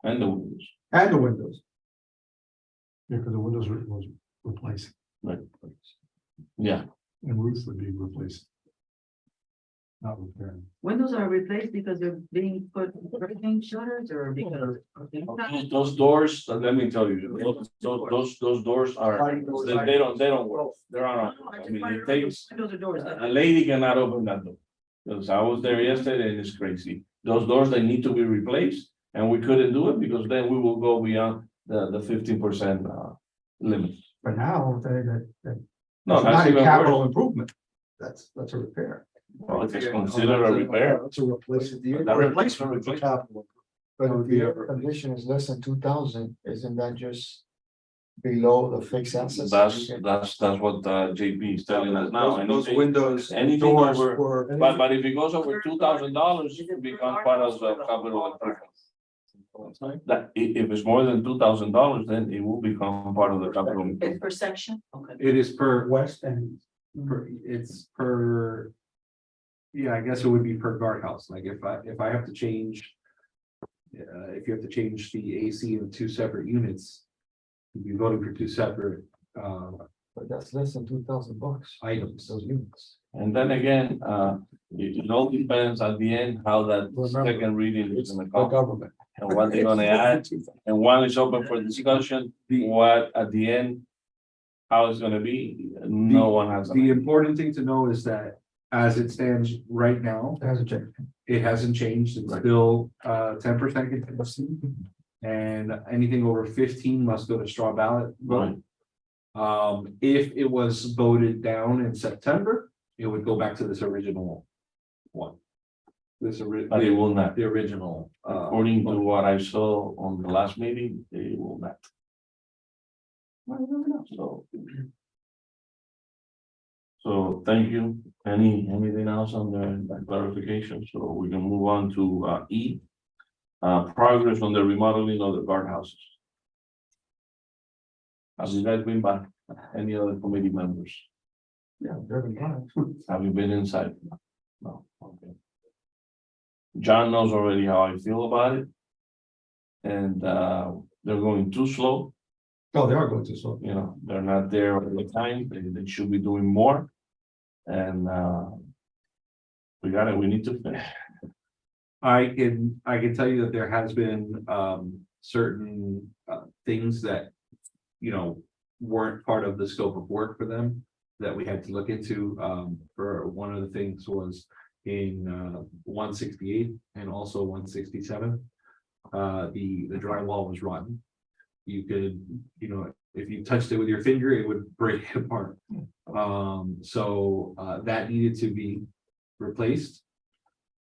And the windows. And the windows. Yeah, because the windows was replacing Right. Yeah, and roofs would be replacing. Not repairing. Windows are replaced because they're being put hurricane shutters or because. those doors, let me tell you, those doors are, they don't work. They're on, I mean, it takes, Windows or doors. a lady cannot open that door. Because I was there yesterday and it's crazy. Those doors, they need to be replaced, and we couldn't do it because then we will go beyond the 15% limit. But now, I'll tell you that No, it's not that's a even capital worse. improvement. That's a repair. Well, it's considered a repair. That's a replacement. That Replacement is a capital. But That if would be the a- air condition is less than 2,000, isn't that just below the fixed assets? That's what JP is telling us now. Those Anything- windows, anything doors over- were. But if it goes over $2,000, it becomes part of the capital improvement. That if it's more than $2,000, then it will become part of the capital. It's improvement. per section, okay. It is per, West and. it's per. Yeah, I guess it would be per guardhouse, like if I have to change. If you have to change the AC in two separate units. You'd be voting for two separate But that's less than $2,000. items. Those units. And then again, it all depends at the end how that Remember, second reading is It's gonna the come government. and what they're gonna add. And one is open for discussion, what at the end. How it's gonna be, no one has. an The idea. important thing to know is that as it stands right now, It hasn't changed. it hasn't changed. It's Right. still 10% contingency. And anything over 15 must go to straw ballot vote. If it was voted down in September, it would go back to this original one. But it will not, The original. according to what I saw on the last meeting, it will not. So thank you. Anything else on the clarification? So we can move on to E. Progress on the remodeling of the guardhouses. Have you guys been by? Any other committee members? Yeah, they're been fine. Have you been inside? No, okay. John knows already how I feel about it. And they're going too slow, Oh, they are going to, so. you know, they're not there all the time, they should be doing more. And we need to finish. I can tell you that there has been certain things that, weren't part of the scope of work for them. that we had to look into. For one of the things was in 168 and also 167. The drywall was rotten. You could, if you touched it with your finger, it would break apart. So that needed to be replaced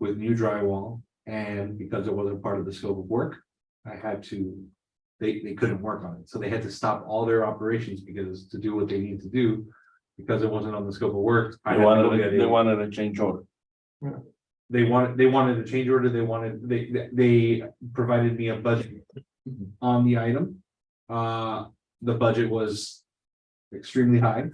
with new drywall. And because it wasn't part of the scope of work, I had to, they couldn't work on it. So they had to stop all their operations because to do what they need to do, because it wasn't on the scope of work. I They had to wanted, look at they it. wanted a change order. They wanted a change order. They provided me a budget on the item. The budget was extremely high.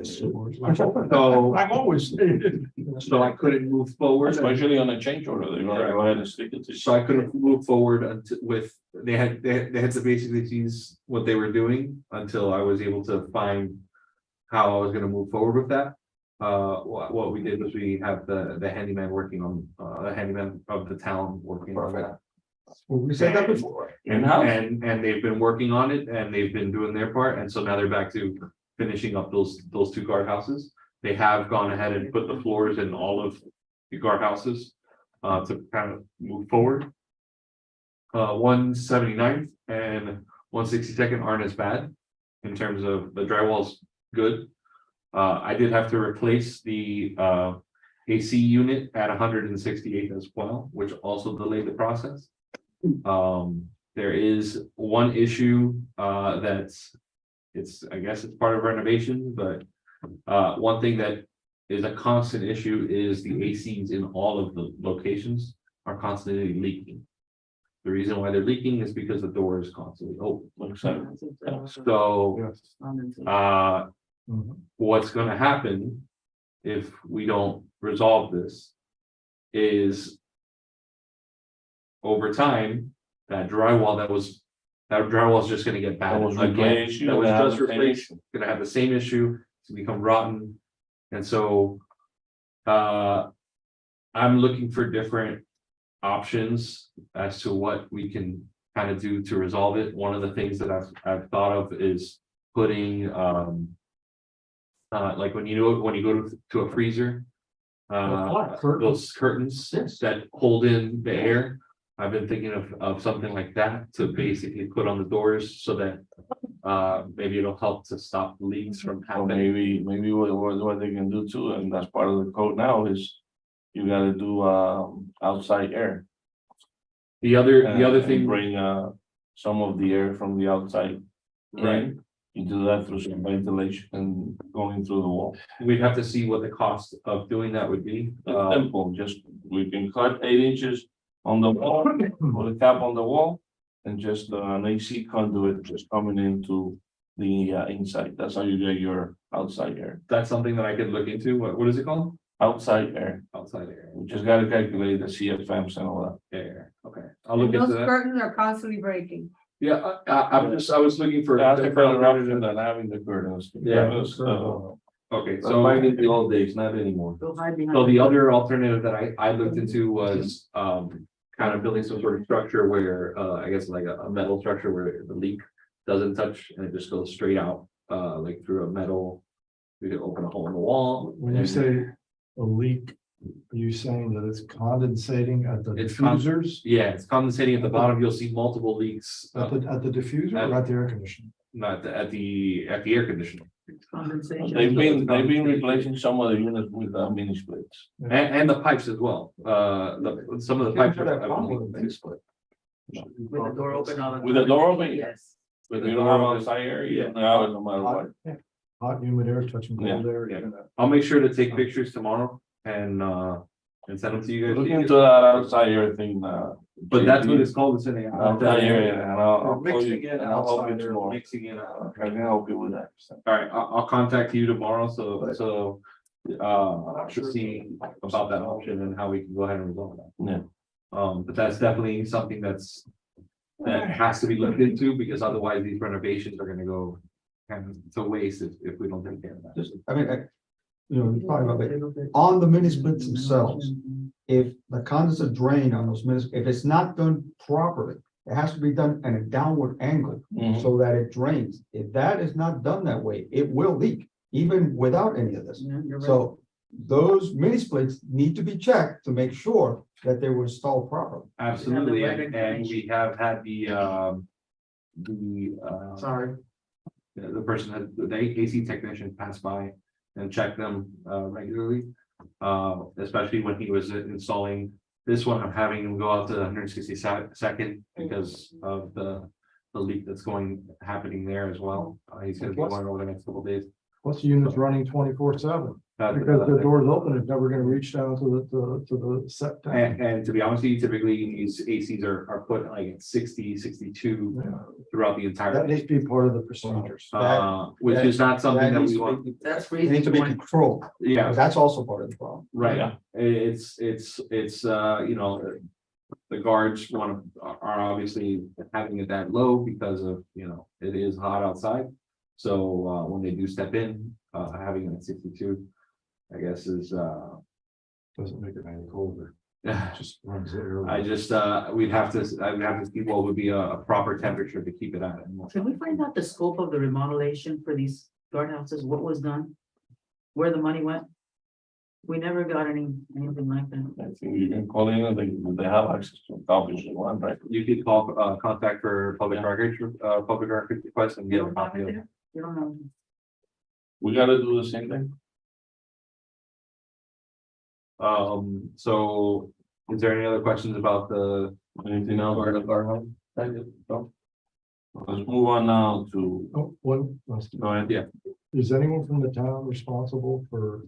So, I've always stated. so I couldn't move forward. Especially on a change order, they're gonna go ahead and stick it to. So I couldn't move forward until they had to basically cease what they were doing until I was able to find how I was gonna move forward with that. What we did was we have the handyman working on, the handyman of the town working on that. Well, we said that before. In-house? And they've been working on it and they've been doing their part. And so now they're back to finishing up those two guardhouses. They have gone ahead and put the floors in all of the guardhouses to kind of move forward. 179th and 162nd aren't as bad in terms of the drywall's good. I did have to replace the AC unit at 168th as well, which also delayed the process. There is one issue I guess it's part of renovation, but one thing that is a constant issue is the ACs in all of the locations are constantly leaking. The reason why they're leaking is because the door is constantly open. Makes sense. So Mhm. what's gonna happen if we don't resolve this is over time, that drywall is just gonna get bad. That was again. replaced, That you're was gonna have just the same replaced, issue. gonna have the same issue, it's gonna become rotten. And so, I'm looking for different options as to what we can kind of do to resolve it. One of the things that I've thought of is putting, like when you go to a freezer. Those curtains that hold in the air. I've been thinking of something like that to basically put on the doors so that maybe it'll help to stop leaks from Or happening. maybe what they can do too, and that's part of the code now is you gotta do outside air. The other and thing, Bring some of the air from the outside. right, in. You do that through some ventilation and going through the wall. we'd have to see what the cost of doing that would be. It's simple, just we can cut 8 inches on the wall, put a cap on the wall. And just an AC conduit just coming into the inside. That's how you get your outside air. That's something that I could look into. What is it called? Outside air. Outside air. We just gotta calculate the CFMs and all Air, okay. I'll look Those into that. curtains are constantly breaking. Yeah, I was looking for. that. That's a better option than having the curtains. Yeah. Because, Okay, so so. back in the old days, not anymore. Go hide behind So the other alternative that I looked into was, kind of building some sort of structure where, I guess like a metal structure where the leak doesn't touch and it just goes straight out, like through a metal. We could open a hole in the wall. When you and say a leak, are you saying that it's condensating at the It's diffusers? Yeah, it's condensating at the bottom. You'll see multiple leaks, At the diffuser or at the air conditioning? not at the air conditioner. condensation. They've been replacing some of the units with mini splits. And the pipes as well. Some of the pipes are. With the door open all the time. With the door open? Yes. If you don't have outside air, you don't have it no matter what. Hot, humid air touching cold air. Yeah. I'll make sure to take pictures tomorrow and send them to you Look guys. into that outside air thing, But that's what it's called, it's in a. outside area, and I'll call you, Mixing it and I'll help you outside air, tomorrow. Mixing it. I can help you with that. All right, I'll contact you tomorrow, so to see about that option and how we can go ahead and resolve that. Yeah. But that's definitely something that has to be looked into, because otherwise these renovations are gonna go kind of to waste if we don't take care of that. Just, I mean, you're talking about it. On the mini splits themselves, if the condensate drain on those minutes, if it's not done properly, it has to be done at a downward angle Mhm. so that it drains. If that is not done that way, it will leak. even without any of this. Yeah, you're right. So those mini splits need to be checked to make sure that they were installed properly. Absolutely, right and we have had Sorry. the person had, the AC technician pass by and check them regularly. Especially when he was installing this one, I'm having him go out to 162nd because of the leak that's happening there as well. He's gonna be going over the next couple days. Plus the unit's running 24/7, because the door's open, it's never gonna reach down to the set tank. And to be honest with you, typically these ACs are put like at 60, 62 Yeah. throughout the entire. That needs to be part of the procedures. Which is not something that we want. That's They need to be reason. controlled, Yeah, because that's also part of the problem. right. It's you know, the guards are obviously having it that low because of, you know, it is hot outside. So when they do step in, having it at 62, I guess is Doesn't make it any colder, I just runs it early. just I would have to see what would be a proper temperature to keep it at. Can we find out the scope of the remodelation for these guardhouses? What was done? Where the money went? We never got anything like that. I think you can call in and they have access to copies of one, right? You could call contact for public records request and You get a don't have copy it of it. there? You don't know. We gotta do the same thing. So is there any other questions about the? Anything else for the guardhouse? No? Let's move on now to, Oh, one, last- no idea, is anyone from the town responsible for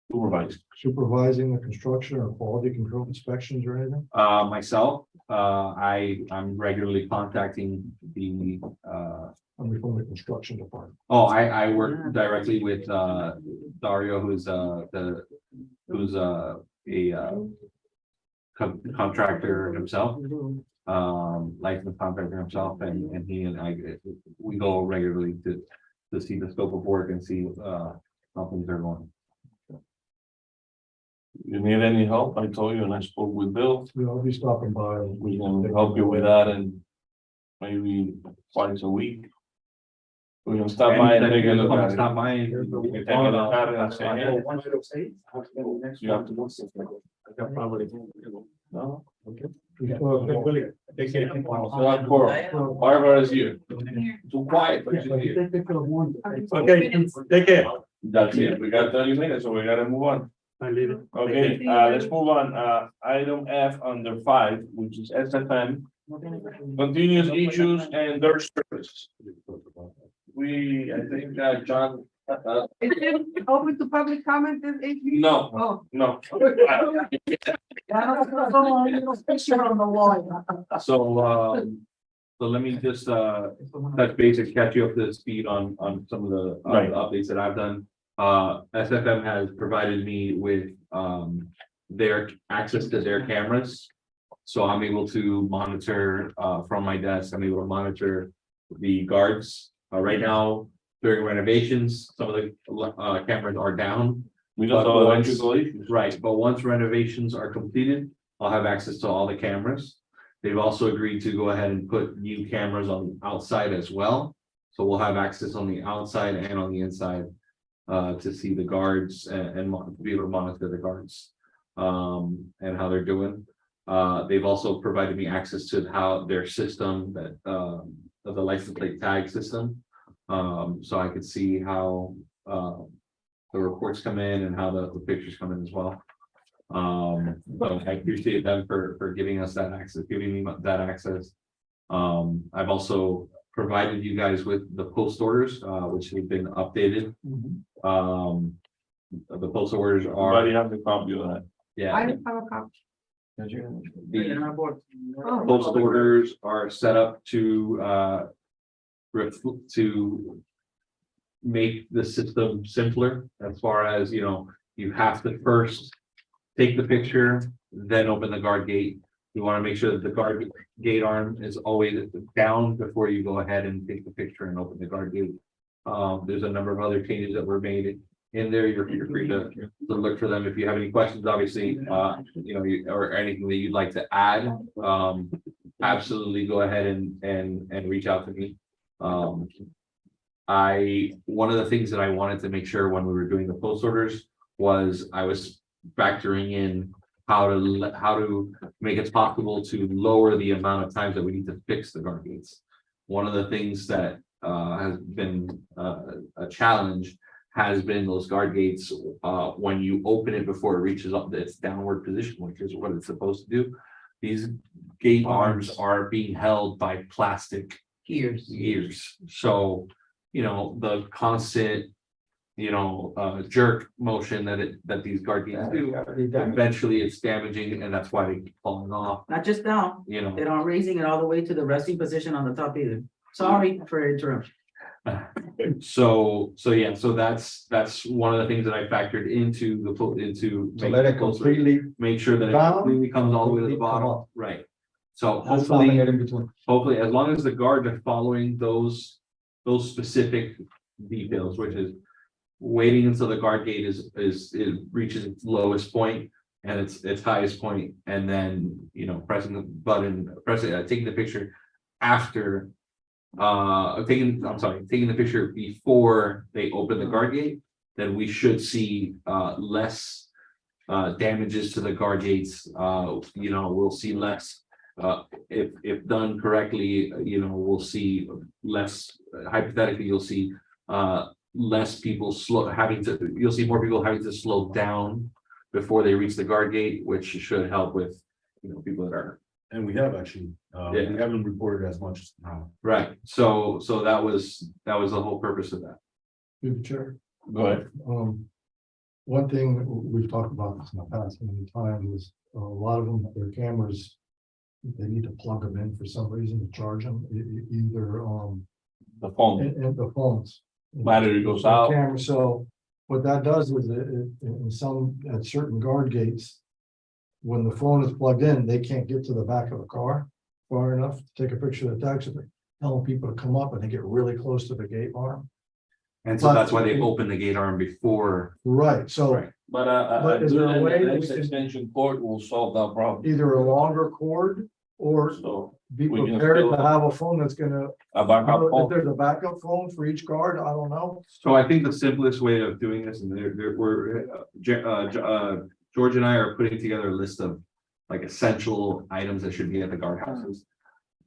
supervise. supervising the construction or quality control inspections or anything? Myself, I'm regularly contacting the, I mean, from the construction department. I work directly with, Dario, who's a contractor himself, licensed contractor himself, and he and I, we go regularly to see the scope of work and see, how things are going. You need any help? I told you and I spoke with Bill. I'll be stopping by. We can help you with that and maybe twice a week. We can stop by and take a look at it. Stop by and. We can take a look at it and say, hey, you have to do something. No? Okay. So that's Coral. Barbara is here. Too quiet, but she's here. Okay, take care. That's it. We got 30 minutes, so we gotta move on. Okay, let's move on. Item F under 5, which is SFM, continuous issues and their service. I think John, Is it open to public comment this evening? no, Oh. no. Picture on the wall. So let me just touch base and catch you up to speed on some of the Right. updates that I've done. SFM has provided me with their access to their cameras. So I'm able to monitor from my desk, I'm able to monitor the guards. Right now, during renovations, some of the cameras are down. Because of electrical issues. Right, but once renovations are completed, I'll have access to all the cameras. They've also agreed to go ahead and put new cameras on the outside as well. So we'll have access on the outside and on the inside to see the guards and be able to monitor the guards and how they're doing. They've also provided me access to how their system that of the license plate tag system. So I could see how the reports come in and how the pictures come in as well. So I appreciate them for giving us that access, giving me that access. I've also provided you guys with the post orders, which have been updated. The post orders Everybody are, have the copy of that. I yeah, don't have a copy. the post orders are set up to to make the system simpler as far as, you know, you have to first take the picture, then open the guard gate. You want to make sure that the guard gate arm is always down before you go ahead and take the picture and open the guard gate. There's a number of other changes that were made in there. You're free to look for them. If you have any questions, obviously, you know, or anything that you'd like to add, absolutely go ahead and reach out to me. one of the things that I wanted to make sure when we were doing the post orders was I was factoring in how to make it possible to lower the amount of times that we need to fix the guard gates. One of the things that has been a challenge has been those guard gates, when you open it before it reaches up its downward position, which is what it's supposed to do. These gate arms are being held by plastic gears, so, you know, the constant, you know, jerk motion that these guard gates do, eventually it's damaging, and that's why they keep falling off, Not just down, you know. they don't raising it all the way to the resting position on the top either. Sorry for interruption. So yeah, so that's one of the things that I factored into To make let it closer, completely, make sure that it down, completely comes all the way to the completely come bottom, up. right? So that's not hopefully, in between. as long as the guards are following those specific details, which is waiting until the guard gate it reaches its lowest point and its highest point, and then, you know, pressing the button, taking the picture after taking the picture before they open the guard gate, then we should see less damages to the guard gates. You know, we'll see less if done correctly, you know, we'll see less, hypothetically, you'll see less people you'll see more people having to slow down before they reach the guard gate, which should help with, you know, people that are. And we have actually, we haven't reported as much now. Right, so that was the whole purpose of that. Through the chair. Go ahead. One thing we've talked about this in the past many times is a lot of them, their cameras, they need to plug them in for some reason to charge them, either, The phone, in the phones. battery goes The out. Camera, so what that does is at certain guard gates, when the phone is plugged in, they can't get to the back of the car far enough to take a picture of the tag, so they're telling people to come up and they get really close to the gate arm. And so that's why they opened the gate arm before. Right, so Right. But But is there a way that we can- extension cord will solve that problem. either a longer cord or So be we can prepared still- to have a phone that's gonna, a backup if phone. there's a backup phone for each guard, I don't know. So I think the simplest way of doing this, and George and I are putting together a list of like essential items that should be at the guardhouses.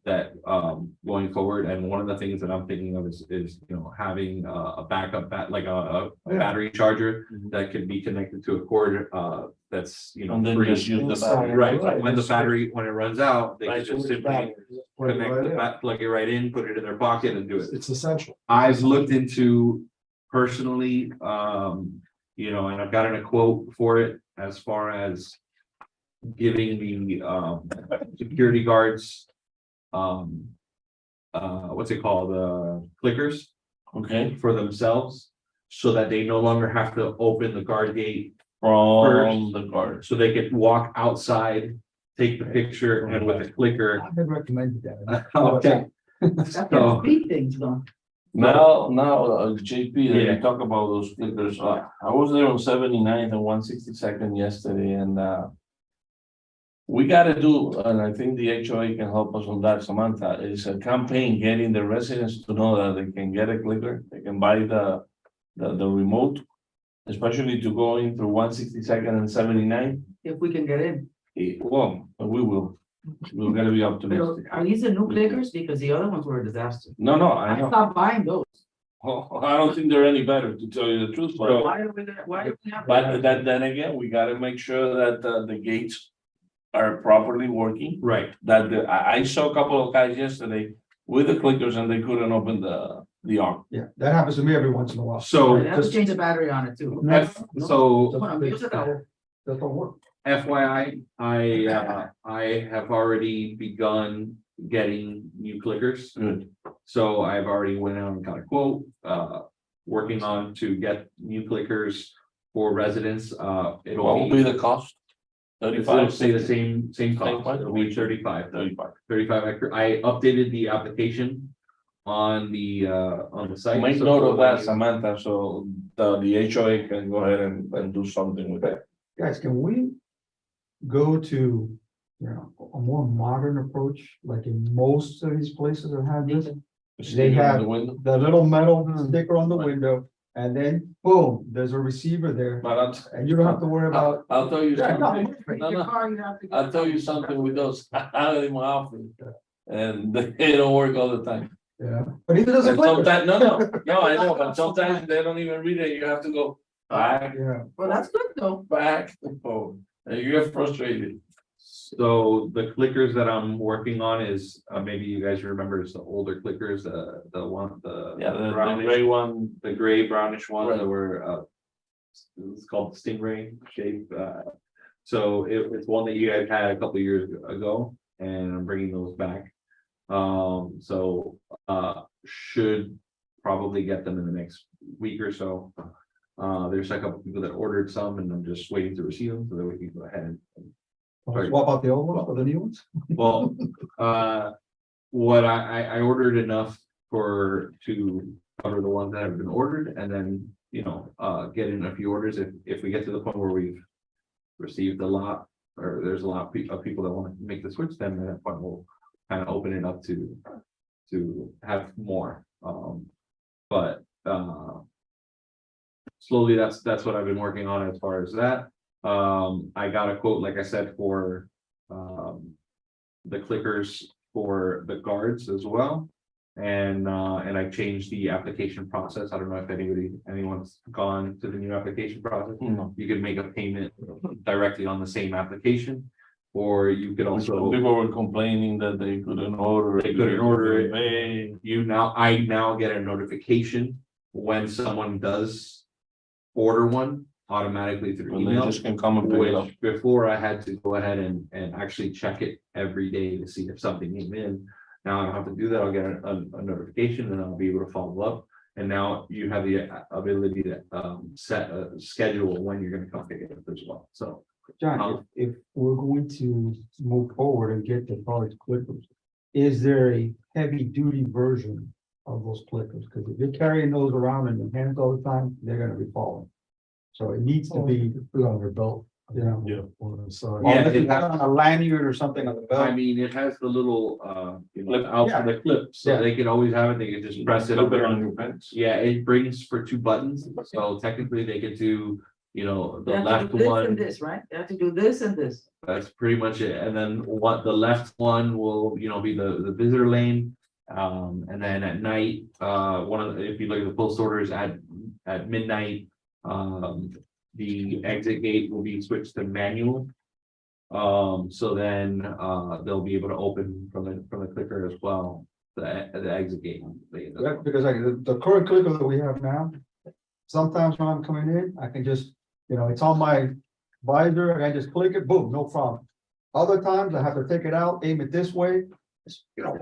That going forward, and one of the things that I'm thinking of is you know, having a backup like a Yeah. battery charger Mhm. that can be connected to a cord that's, you know, And then free. just use the Inside. battery. Right, Right. when the battery, when it runs out, they can Right, so just it's simply Put it connect right the in. plug it right in, put it in their pocket and do it. It's essential. I've looked into personally, you know, and I've gotten a quote for it as far as giving the security guards what's it called, clickers Okay, for themselves, so that they no longer have to open the guard gate, from the guard. so they could walk outside, take the picture, and with a clicker. I've been recommended that. Okay. That's So- big things though. Now, JP, that Yeah. you talk about those flickers, I was there on 79th and 162nd yesterday, and we gotta do, and I think the HOA can help us on that, Samantha, is a campaign getting the residents to know that they can get a clicker, they can buy the remote, especially to go in through 162nd and 79. If we can get in. Well, we will, we're gonna be But optimistic. are these the new clickers? Because the other ones were a disaster. No, I I know, stopped buying those. I don't think they're any better, to tell you the truth, but. Why do we have? But then again, we gotta make sure that the gates are properly working. Right, That I saw a couple of guys yesterday with the clickers and they couldn't open the arm. Yeah, that happens to me every once in a while. so I have to change the battery on it too. so Bueno, yo sé que- That don't work. FYI, I have already begun getting new clickers. Good. So I've already went out and got a quote, working on to get new clickers for residents, What it'll will be be. the cost? It'll 35, stay the same Same cost, price? it'll be 35. 35. 35 acre. I updated the application on the site. Make so note of that, when- Samantha, so the HOA can go ahead and do something with that. Guys, can we go to, you know, a more modern approach, like in most of these places that have this? They have The window. the little metal sticker on the window, and then boom, there's a receiver there, But and you don't have to worry about. I'll tell you Yeah, no, something. No, no. I'll tell you something with those, I have it in my office. And they don't work all the time. Yeah, but neither does a And clicker. sometimes, no, I know, but sometimes they don't even read it, you have to go back, Yeah, Well, that's good though. back and forth, and you get frustrated. So the clickers that I'm working on is, maybe you guys remember, it's the older clickers, the one, Yeah, the brownish- gray one, the gray brownish ones Right. that were, it's called Stingray shape, so it's one that you guys had a couple years ago, and I'm bringing those back. So, should probably get them in the next week or so. There's a couple people that ordered some, and I'm just waiting to receive them, so that we can go ahead and swap out the old ones for the new ones. well, what I ordered enough to cover the ones that have been ordered, and then, get in a few orders if we get to the point where we've received a lot, or there's a lot of people that want to make the switch, then at that point we'll kind of open it up to have more. But slowly, that's what I've been working on as far as that. I got a quote, like I said, for the clickers for the guards as well. And I changed the application process. I don't know if anyone's gone to the new application process. No. You could make a payment directly on the same application, or you could also. People were complaining that they couldn't order. They couldn't order it. Hey, I now get a notification when someone does order one automatically through and they email. just can come and pick it up. Which before I had to go ahead and actually check it every day to see if something came in. Now I don't have to do that. I'll get a notification and I'll be able to follow up. And now you have the ability to set a schedule when you're gonna come pick it up as well. So John, if we're going to move forward and get the large clickers, is there a heavy duty version of those clickers? Because if you're carrying those around in your hands all the time, they're gonna be falling. So it needs to be, Put it on your belt. Yeah. Yeah. On the side. Yeah, unless it you got on a lanyard or something on the I belt. mean, it has the little Clip. out for the clip, so Yeah. they can always have it. They can just press it. Flip it on your pants. Yeah, it brings for 2 buttons, so technically they could do, the You have to left do this one, and this, right? You have to do this and this. that's pretty much it, and then the left one will, be the visitor lane. And then at night, if you look at the post orders at midnight, the exit gate will be switched to manual. So then, they'll be able to open from the clicker as well, the exit gate. Because like the current clicker that we have now, sometimes when I'm coming in, I can just, it's on my visor and I just click it, boom, no problem. Other times I have to take it out, aim it this way,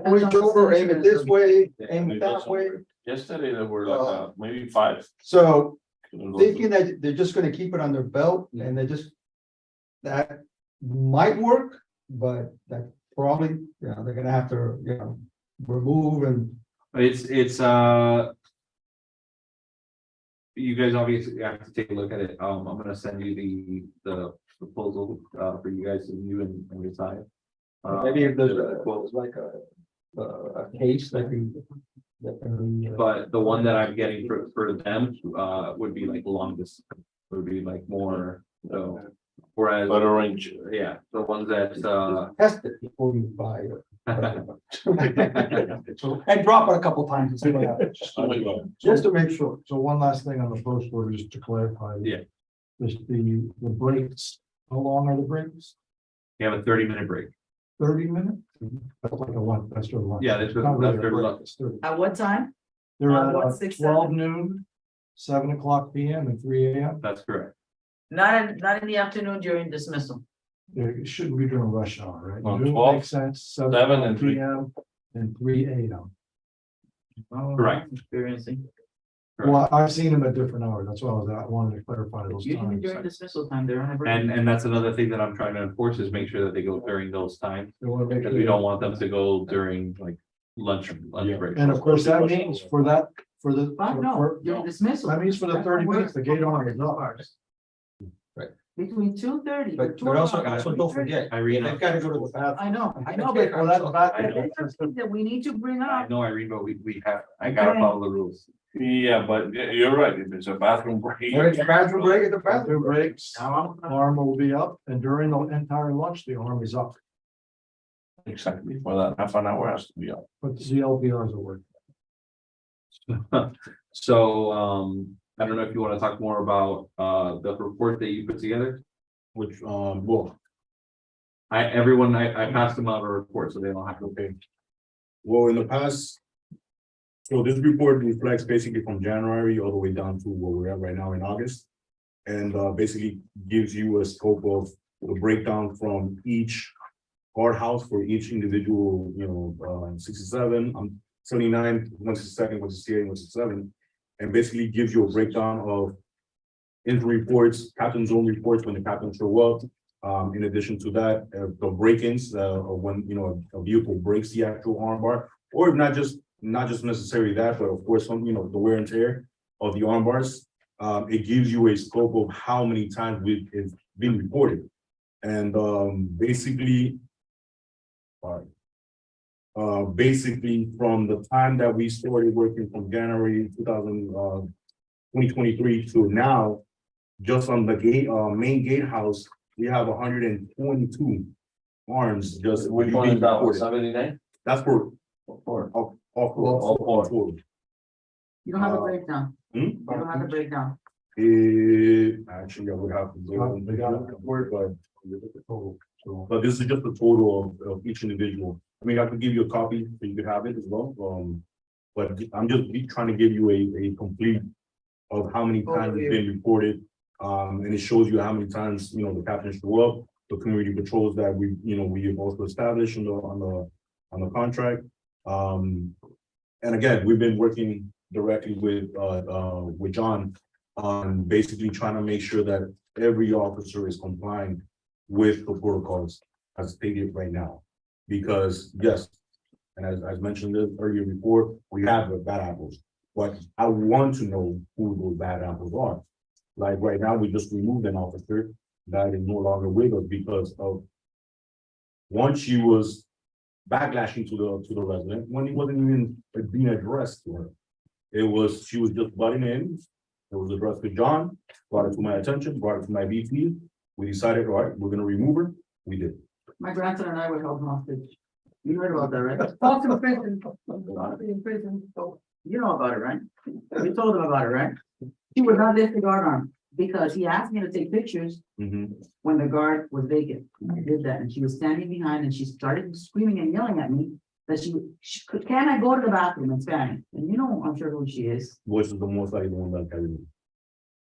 reach over, aim it this way, aim it that way. Yesterday, there were like, maybe 5. So Couldn't go thinking that they're just gonna keep it on their belt and they just, that might work, but that probably, they're gonna have to, remove and. It's you guys obviously have to take a look at it. I'm gonna send you the proposal for you guys to view and decide. Maybe if there's like a case that can. But the one that I'm getting for them would be like long distance, would be like more, so. Whereas, Better range. yeah, the ones that Test it before you buy it. And drop it a couple times and see what happens. Just to make sure. So one last thing on the post order, just to clarify. Yeah. The brakes, how long are the brakes? you have a 30-minute break. 30 minutes? That's like a one, that's your lunch. Yeah, that's Not really a their break, lunch. it's 30. At what time? They're at what, 6, 12 7? noon, 7 o'clock PM and 3 AM. That's correct. Not in the afternoon during dismissal. It shouldn't be during rush hour, right? No, Noon 12, makes sense, 7 and 3. PM and 3 AM. Correct. Experiencing. Well, I've seen them at different hours, that's why I wanted to clarify those Usually times. during dismissal time, they're on a break. And that's another thing that I'm trying to enforce is make sure that they go during those times. They wanna make Because sure we they- don't want them to go during like lunch break. And of course, that means for that, for the. But no, during dismissal. That means for the 30 minutes, the gate on is up. Between 2:30. But also don't forget, Irene, they've gotta go to the bathroom. I know, but Well, that's bad. there's something that we need to bring I up. know, Irene, but we have, I gotta Okay. follow the rules. Yeah, but you're right, if it's a bathroom break. When it's a bathroom break, it's a Bathroom bathroom break. breaks, Now, alarm will be up, and during the entire lunch, the alarm is up, Exactly, for that half an hour has to be up. but the CLPRs will work. So, I don't know if you wanna talk more about, the report that you put together. Which, well, I passed them out a report, so they don't have to pay. well, in the past. So this report reflects basically from January all the way down to where we're at right now in August. And basically gives you a scope of the breakdown from each courthouse for each individual, 67, 79, 162nd, 168, 167. And basically gives you a breakdown of injury reports, captain's own reports when the captains show up. In addition to that, the break-ins, of when, a vehicle breaks the actual armbar, or if not just necessarily that, but of course, some, the wear and tear of the arm bars. It gives you a scope of how many times it's been reported. And basically. Basically, from the time that we started working from January 2023 to now, just on the gate, main gatehouse, we have 122 arms just. Which one is that, reported. 79? That's for, Or, off. you don't have a breakdown. Hmm? You don't have a breakdown. Actually, I would have to go. We got it. But this is just the total of each individual. I mean, I could give you a copy so you could have it as well. But I'm just trying to give you a complete of how many times it's been reported. And it shows you how many times, the captains show up, the community patrols that we have also established on the contract. And again, we've been working directly with John on basically trying to make sure that every officer is complying with the protocols as stated right now. Because yes, and as mentioned earlier before, we have the bad apples, but I want to know who those bad apples are. Like right now, we just removed an officer that is no longer with us because of once she was backlashing to the resident when he wasn't even being addressed to her. She was just butting in. It was addressed to John, brought it to my attention, brought it to my VP. We decided, all right, we're gonna remove her. We did. My grandson and I were held hostage. You heard about that, right? False in prison, in prison, so. You know about it, right? You told him about it, right? He would not lift the guard arm because he asked me to take pictures when the guard was vacant. I did that and she was standing behind and she started screaming and yelling at me that she could, can I go to the bathroom in Spanish? And I'm sure who she is. Which is the most likely the one that carried me.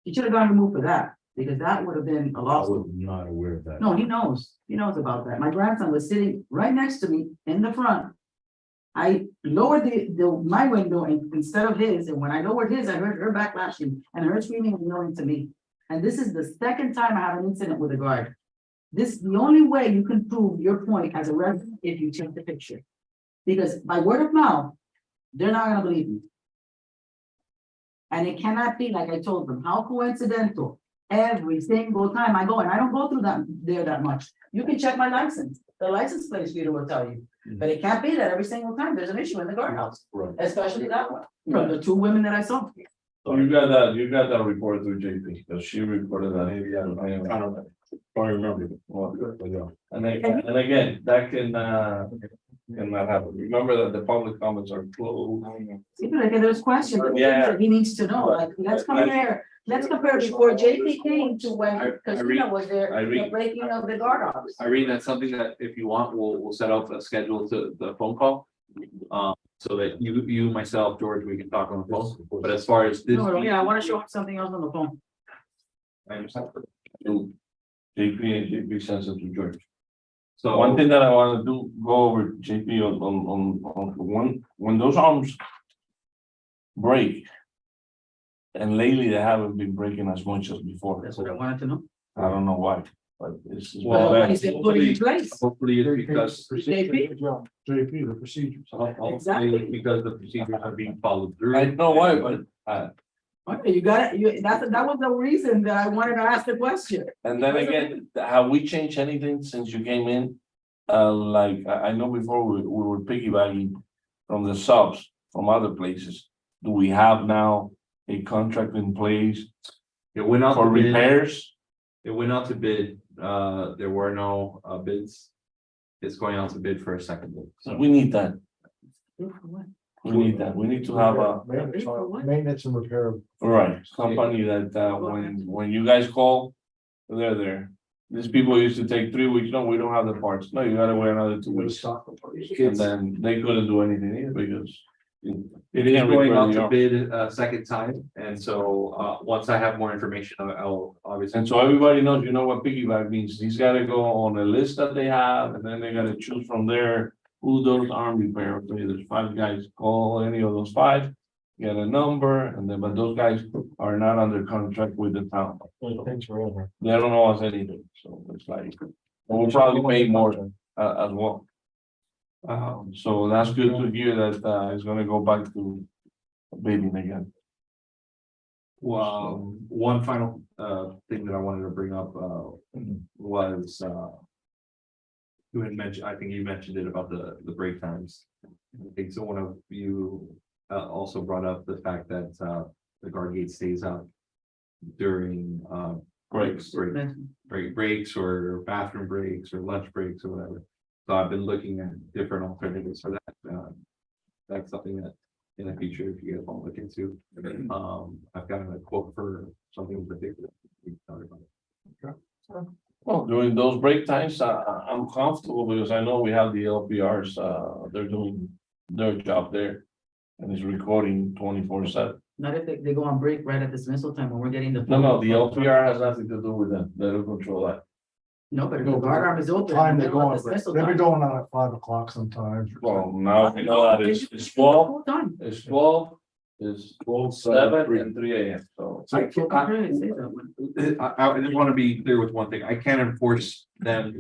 He should have gotten removed for that because that would have been a I lawsuit. was not aware of that. No, he knows about that. My grandson was sitting right next to me in the front. I lowered my window instead of his, and when I lowered his, I heard her backlashing and her screaming and yelling to me. And this is the second time I have an incident with a guard. This is the only way you can prove your point as a resident if you take the picture. Because by word of mouth, they're not gonna believe me. And it cannot be like I told them, how coincidental. Every single time I go, and I don't go through that much. You can check my license. The license plate reader will tell you. But it can't be that every single time there's an issue in the guardhouse, Right. especially that one, from the two women that I saw. so you got that report through JP, because she reported that. Maybe I don't remember. But yeah. And again, that cannot happen. Remember that the public comments are closed. See, but like, there's questions that he needs to know, like, let's compare before JP came to when Casino was there, the breaking of the guardhouse. Irene, that's something that if you want, we'll set up a schedule to the phone call. So that you, myself, George, we can talk on the phone, but as far as this. No, yeah, I wanna show him something else on the phone. I understand. To JP and JP sends it to George. So One thing that I wanna do, go over JP on when those arms break. And lately they haven't been breaking as much as before. That's what I wanted to know. I don't know why, but it's. Well, He's been putting in place. hopefully it's because. JP. JP, the procedures. Hopefully Exactly. it's because the procedures are being followed through. I know why, but Okay, you got it, that was the reason that I wanted to ask the question. And then again, have we changed anything since you came in? Like, I know before we were piggybacking from the subs from other places. Do we have now a contract in place It went out for to bid, repairs? it went out to bid, there were no bids. It's going out to bid for a second bid. So we need that. For what? We need that. We need to have a, Maintenance and repair. right, company that, when you guys call, they're there. These people used to take 3 weeks. No, we don't have the parts. No, you gotta wait another 2 weeks. And then they couldn't do anything either because. It is going out to bid a second time, and so once I have more information, I'll obviously. And so everybody knows, you know what piggyback means. He's gotta go on a list that they have, and then they gotta choose from there who those arm repair. So there's 5 guys, call any of those 5, get a number, and then, but those guys are not under contract with the town. It takes forever. They don't know us anything, so it's like, we'll probably pay more as well. So that's good to hear that it's gonna go back to bidding again. Well, one final thing that I wanted to bring up was you had mentioned, I think you mentioned it about the break times. I think so one of you also brought up the fact that the guard gate stays up during Breaks. breaks or bathroom breaks or lunch breaks or whatever. So I've been looking at different alternatives for that. That's something that in the future, if you guys want to look into, I've gotten a quote for something particular. We can talk about it. Well, during those break times, I'm comfortable because I know we have the LPRs, they're doing their job there. And it's recording 24/7. Not if they go on break right at dismissal time when we're getting the. No, the LPR has nothing to do with them. They don't control that. No, but if the guard arm is open. Time they they're go on on, dismissal they'll be time. going on at 5 o'clock sometimes. Well, now we know that it's 12, Full time. it's 12, it's 7 and 3 AM, so. I can't- I- Okay, it says that one. I just want to be clear with one thing. I can't enforce them.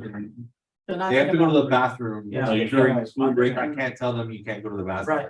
So not They have to go to the about- bathroom Yeah. during the school break. I can't tell them you can't go to the bathroom. Right.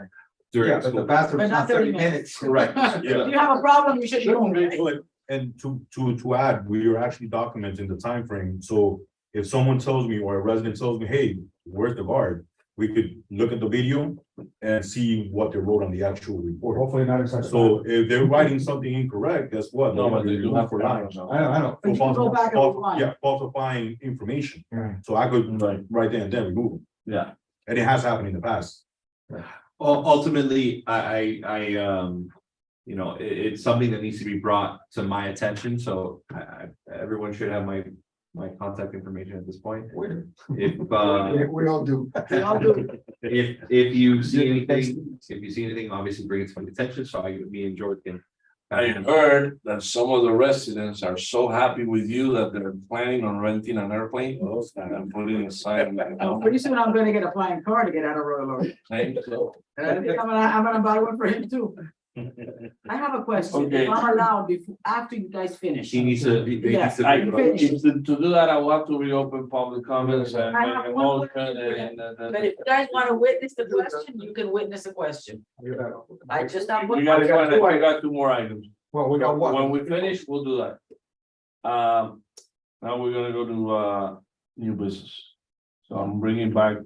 During Yeah, but school. the bathroom's But not not 30 30 minutes. Correct. If you have a problem, you should be home, right? And to add, we are actually documenting the time frame. So if someone tells me or a resident tells me, hey, where's the guard? We could look at the video and see what they wrote on the actual report. Hopefully not exactly. So if they're writing something incorrect, guess what? No, but they do have for cameras lying. now. I know. But you can go back and rewind. Yeah, falsifying information. Yeah. So I could Right, right then and then remove them. yeah. And it has happened in the past. Ultimately, you know, it's something that needs to be brought to my attention, so everyone should have my contact information at this point. If, We all do. We all do. if you see anything, obviously bring it to my attention, so me and George can. I heard that some of the residents are so happy with you that they're planning on renting an airplane and putting a sign. Pretty soon I'm gonna get a flying car to get out of Royal Orange. So, And I think I'm gonna buy one for him too. I have a question, Okay. if I'm allowed before, after you guys finish. He needs to. he needs Yes, to- I, to do that, I will have to reopen public comments and I make have a one motion question. and. But if you guys wanna witness the question, you can witness the question. I just have one. We gotta go ahead, I got 2 more items. Well, we got When one. we finish, we'll do that. Now we're gonna go to, new business. So I'm bringing back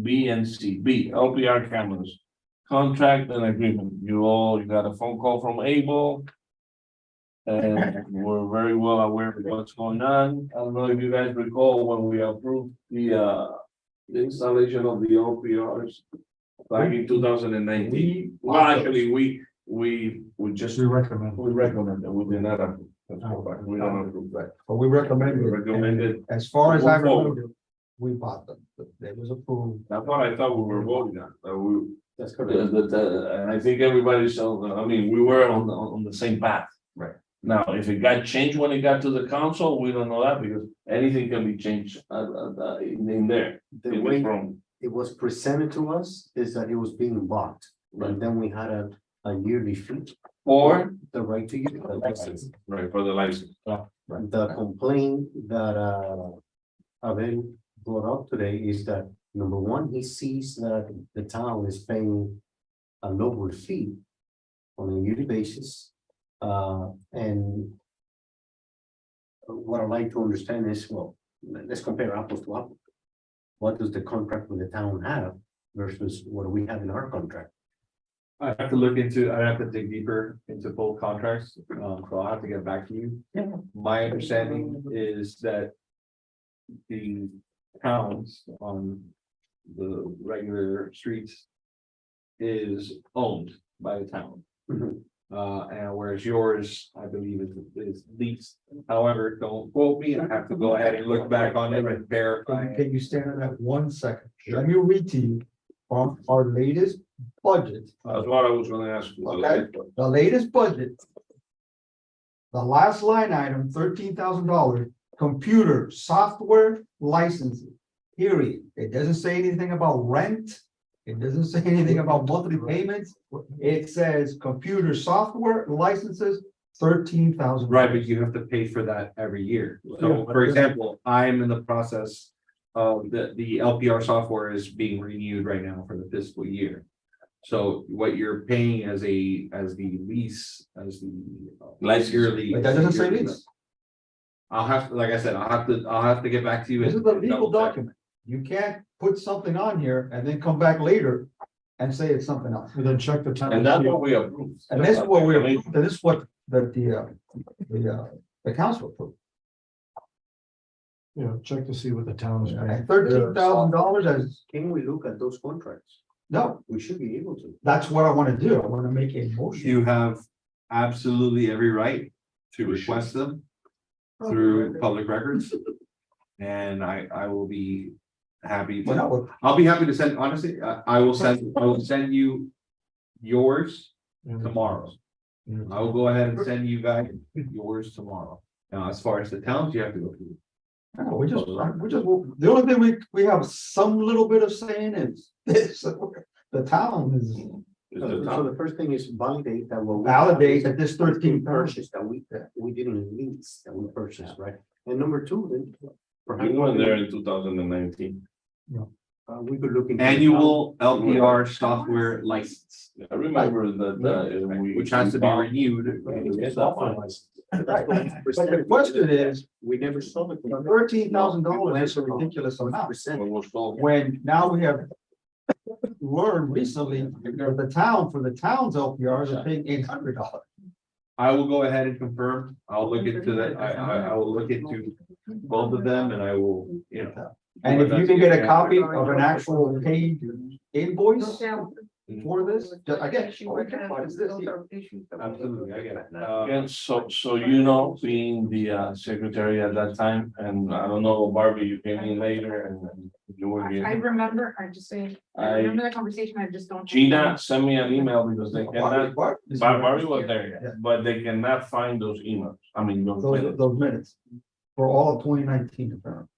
B and C. B, LPR cameras. Contract and agreement. You got a phone call from Able. And we're very well aware of what's going on. I don't know if you guys recall when we approved the installation of the LPRs back in 2019. Well, actually, we just. We recommend. We recommend that, we did not approve. That's correct. We don't approve that. But we recommend. We recommended, As far as I Move forward. remember, we bought them. They was approved. that's what I thought we were voting on, That's correct. and I think everybody's, I mean, we were on the same path. Right. Now, if it got changed when it got to the council, we don't know that because anything can be changed, in there. The It was way from, it was presented to us is that it was being bought, and then we had a yearly fee, or, the right to use the license. right, for the license. The complaint that Abel brought up today is that, number one, he sees that the town is paying a lower fee on a yearly basis. And what I'd like to understand is, well, let's compare apples to apples. What does the contract with the town have versus what do we have in our contract? I have to look into, I have to dig deeper into both contracts, so I'll have to get back to you. Yeah. My understanding is that the towns on the regular streets is owned by the town. Mhm. And whereas yours, I believe is leased. However, don't quote me, I have to go ahead and look back on it and verify. Can you stand on that 1 second? Let me read to you from our latest budget. That's what I was gonna ask you. Okay. The latest budget. The last line item, $13,000, computer software licensing, period. It doesn't say anything about rent. It doesn't say anything about monthly payments. It says computer software licenses, $13,000. Right, but you have to pay for that every year. So, for example, I'm in the process of the LPR software is being renewed right now for the fiscal year. So what you're paying as the lease, as the yearly. But that doesn't say lease. I'll have, like I said, I'll have to get back to you. This is a legal document. You can't put something on here and then come back later and say it's something else. And then check the time. And that's what we approved. And this is what we're, and this is what the council approved. You know, check to see what the town is paying. And $13,000 as, Can we look at those contracts? no, We should be able to. that's what I want to do. I want to make a motion. You have absolutely every right to request them through public records. And I will be happy Well, to, no, I'll be happy to send, honestly, I will send you yours tomorrow. I will go ahead and send you guys yours tomorrow. Now, as far as the towns, you have to go through. no, we just, the only thing we have some little bit of saying is this, the town is So the first thing is validate that what. validate that this 13 Purchase that we didn't lease, that we purchased, right? And number two, then. perhaps We went there in 2019. We could look into. Annual LPR software license, I remember that, which has to be renewed. Right. But the question is, We never saw the. $13,000 is a ridiculous amount. When now we have learned recently, that the town, for the town's LPRs are paying $800. I will go ahead and confirm, I'll look into that, I will look into both of them and I will, you know. And if you can get a copy of an actual paid invoice for this, again, what is this here? Absolutely, I get it. And so you know, being the secretary at that time, and I don't know, Barbie, you came in later and you were I here. remember, I just say, I remember the conversation, I just don't. Gina sent me an email because they cannot, Barbie was Yeah. there, but they cannot find those emails. I mean, those minutes. Those minutes for all of 2019, apparently.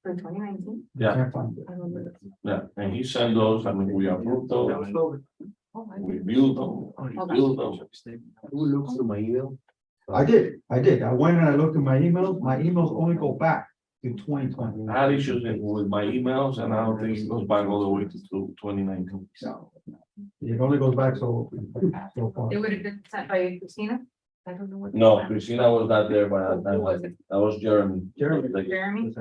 For 2019? Yeah. Can't find it. I remember this. Yeah, and he sent those, I mean, we approved those, we viewed them, reviewed them. Who looks through my email? I did. I went and I looked at my emails. My emails only go back to 2020. I had issues with my emails and I don't think it goes back all the way to 2019. So it only goes back so far. It would have been sent by Christina? I don't know what. No, Christina was not there by that Who was time. it? That was Jeremy. Jeremy. Jeremy?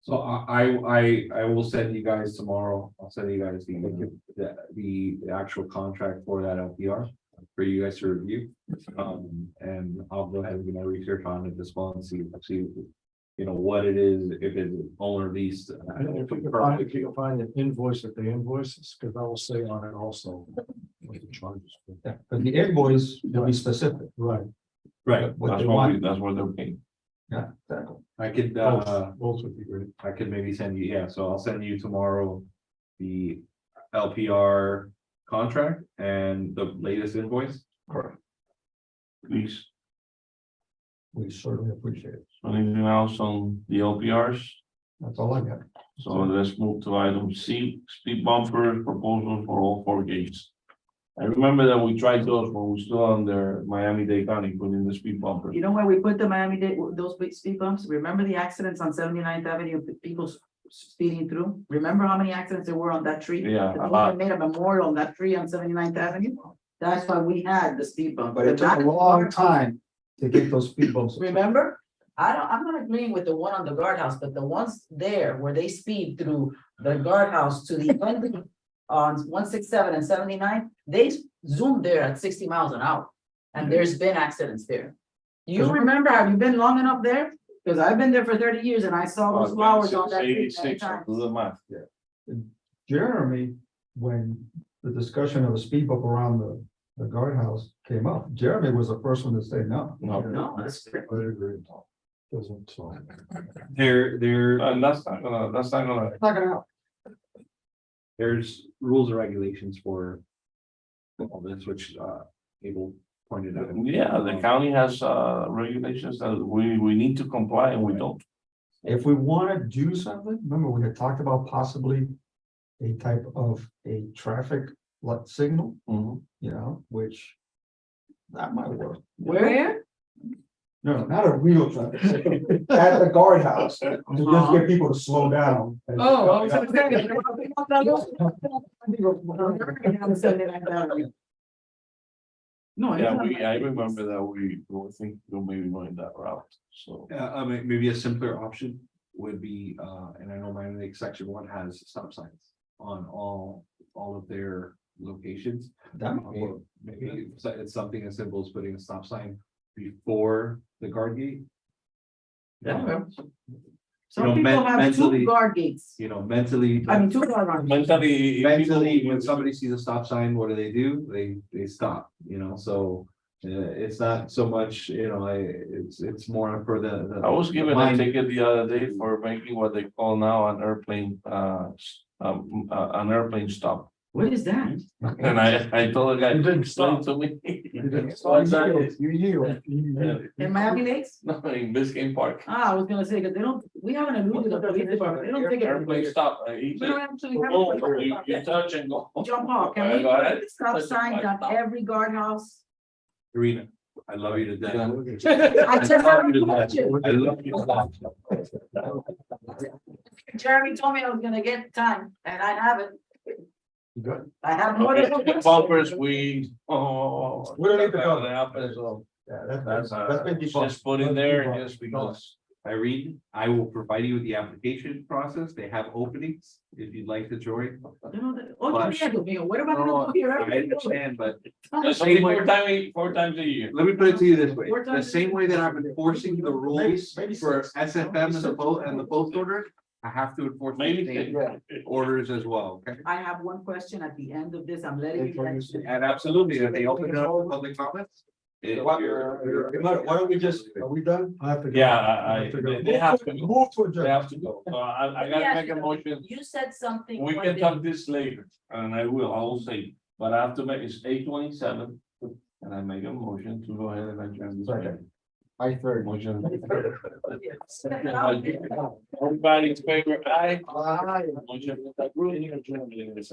So I will send you guys tomorrow, I'll send you guys the actual contract for that LPR for you guys to review. And I'll go ahead and do my research on it as well and see, you know, what it is, if it's owner leased. I don't know if you can find an invoice that they invoices, because I will say on it also. What the charges. for. Yeah, but the invoice will be specific. Right, Right, What That's they what want. that's what they're paying. Yeah, exactly. I could, both would be great. I could maybe send you, yeah, so I'll send you tomorrow the LPR contract and the latest invoice. Correct. Please, We certainly appreciate it. anything else on the LPRs? That's all I got. So let's move to item C, speed bumper proposal for all 4 gates. I remember that we tried those when we still under Miami-Dade County, putting the speed bumpers. You know where we put the Miami-Dade, those big speed bumps? Remember the accidents on 79th Avenue, people speeding through? Remember how many accidents there were on that tree? Yeah, The a people lot. made a memorial on that tree on 79th Avenue. That's why we had the speed bump. But it took a long time to get those speed bumps. Remember? I'm not agreeing with the one on the guardhouse, but the ones there where they speed through the guardhouse to the end on 167 and 79, they zoomed there at 60 miles an hour. And there's been accidents there. You remember, have you been long enough there? Because I've been there for 30 years and I saw those flowers on that. street many 86, times. do the math. Jeremy, when the discussion of a speed bump around the guardhouse came up, Jeremy was the first one to say no. No, No, that's correct. I agree. Doesn't, so. and that's not gonna, It's not gonna help. there's rules and regulations for all this, which, Abel pointed out. yeah, the county has, regulations that we need to comply and we don't. If we wanna do something, remember, we had talked about possibly a type of a traffic light signal, Mhm. you know, which that might work. Where? No, not a real traffic signal, at the guardhouse, to just get people to slow down. Oh, I was gonna say. No, Yeah, it's not. I remember that we think we'll maybe going that route, so. I mean, maybe a simpler option would be, and I know my Lake section 1 has stop signs on all of their locations. That might Or maybe it's something as simple as putting a stop sign before the guard gate. That works. You Some know, people have mentally- two guard gates. You know, mentally. I mean, two guard runs. Mentally. Mentally, when somebody sees a stop sign, what do? They stop, you know, so. It's not so much, you know, it's more for the. I was given a mind. ticket the other day for making what they call now an airplane, an airplane stop. What is that? And I told the guy, You didn't explain stop. to me. You didn't- What's that? You yield. In Miami Lakes? No, in Biscayne Park. Ah, I was gonna say, because they don't, we haven't alluded to the police department, they don't take Airplane it. stop. He We said, don't actually have. "Oh, a police you department. touch and go. Jump off, can I we got it. put stop signs on every guardhouse? Karina, I love you to death. I just have a question. I love you. Jeremy told me I was gonna get time, and I haven't. Good. I have more than. The bumpers, we, oh. We don't need to go. That happens, so Yeah, that's, that's been debunked. just put in there just because. Irene, I will provide you with the application process. They have openings if you'd like to join. Oh, yeah, Domingo, what about No, gonna do here? I understand, but It's only four times a year. let me put it to you this way, Four the times a same year. way that I'm enforcing the rules Maybe for six. SFM and the post order. I have to enforce the Maybe same six. orders as well, okay? I have one question at the end of this, I'm letting you guys. And absolutely, if they open it up for public comments. if Why you're- why don't we just, are we done? I have to go. Yeah, I have to go. they have to, Move to they adjourn. have to go. So I gotta make a motion. You said something. We one can day. talk this later, and I will say, but I have to make, it's 8:27. And I make a motion to go ahead and adjourn this meeting. I third. Motion. Yes. Everybody's favorite, aye. Aye. Motion approved.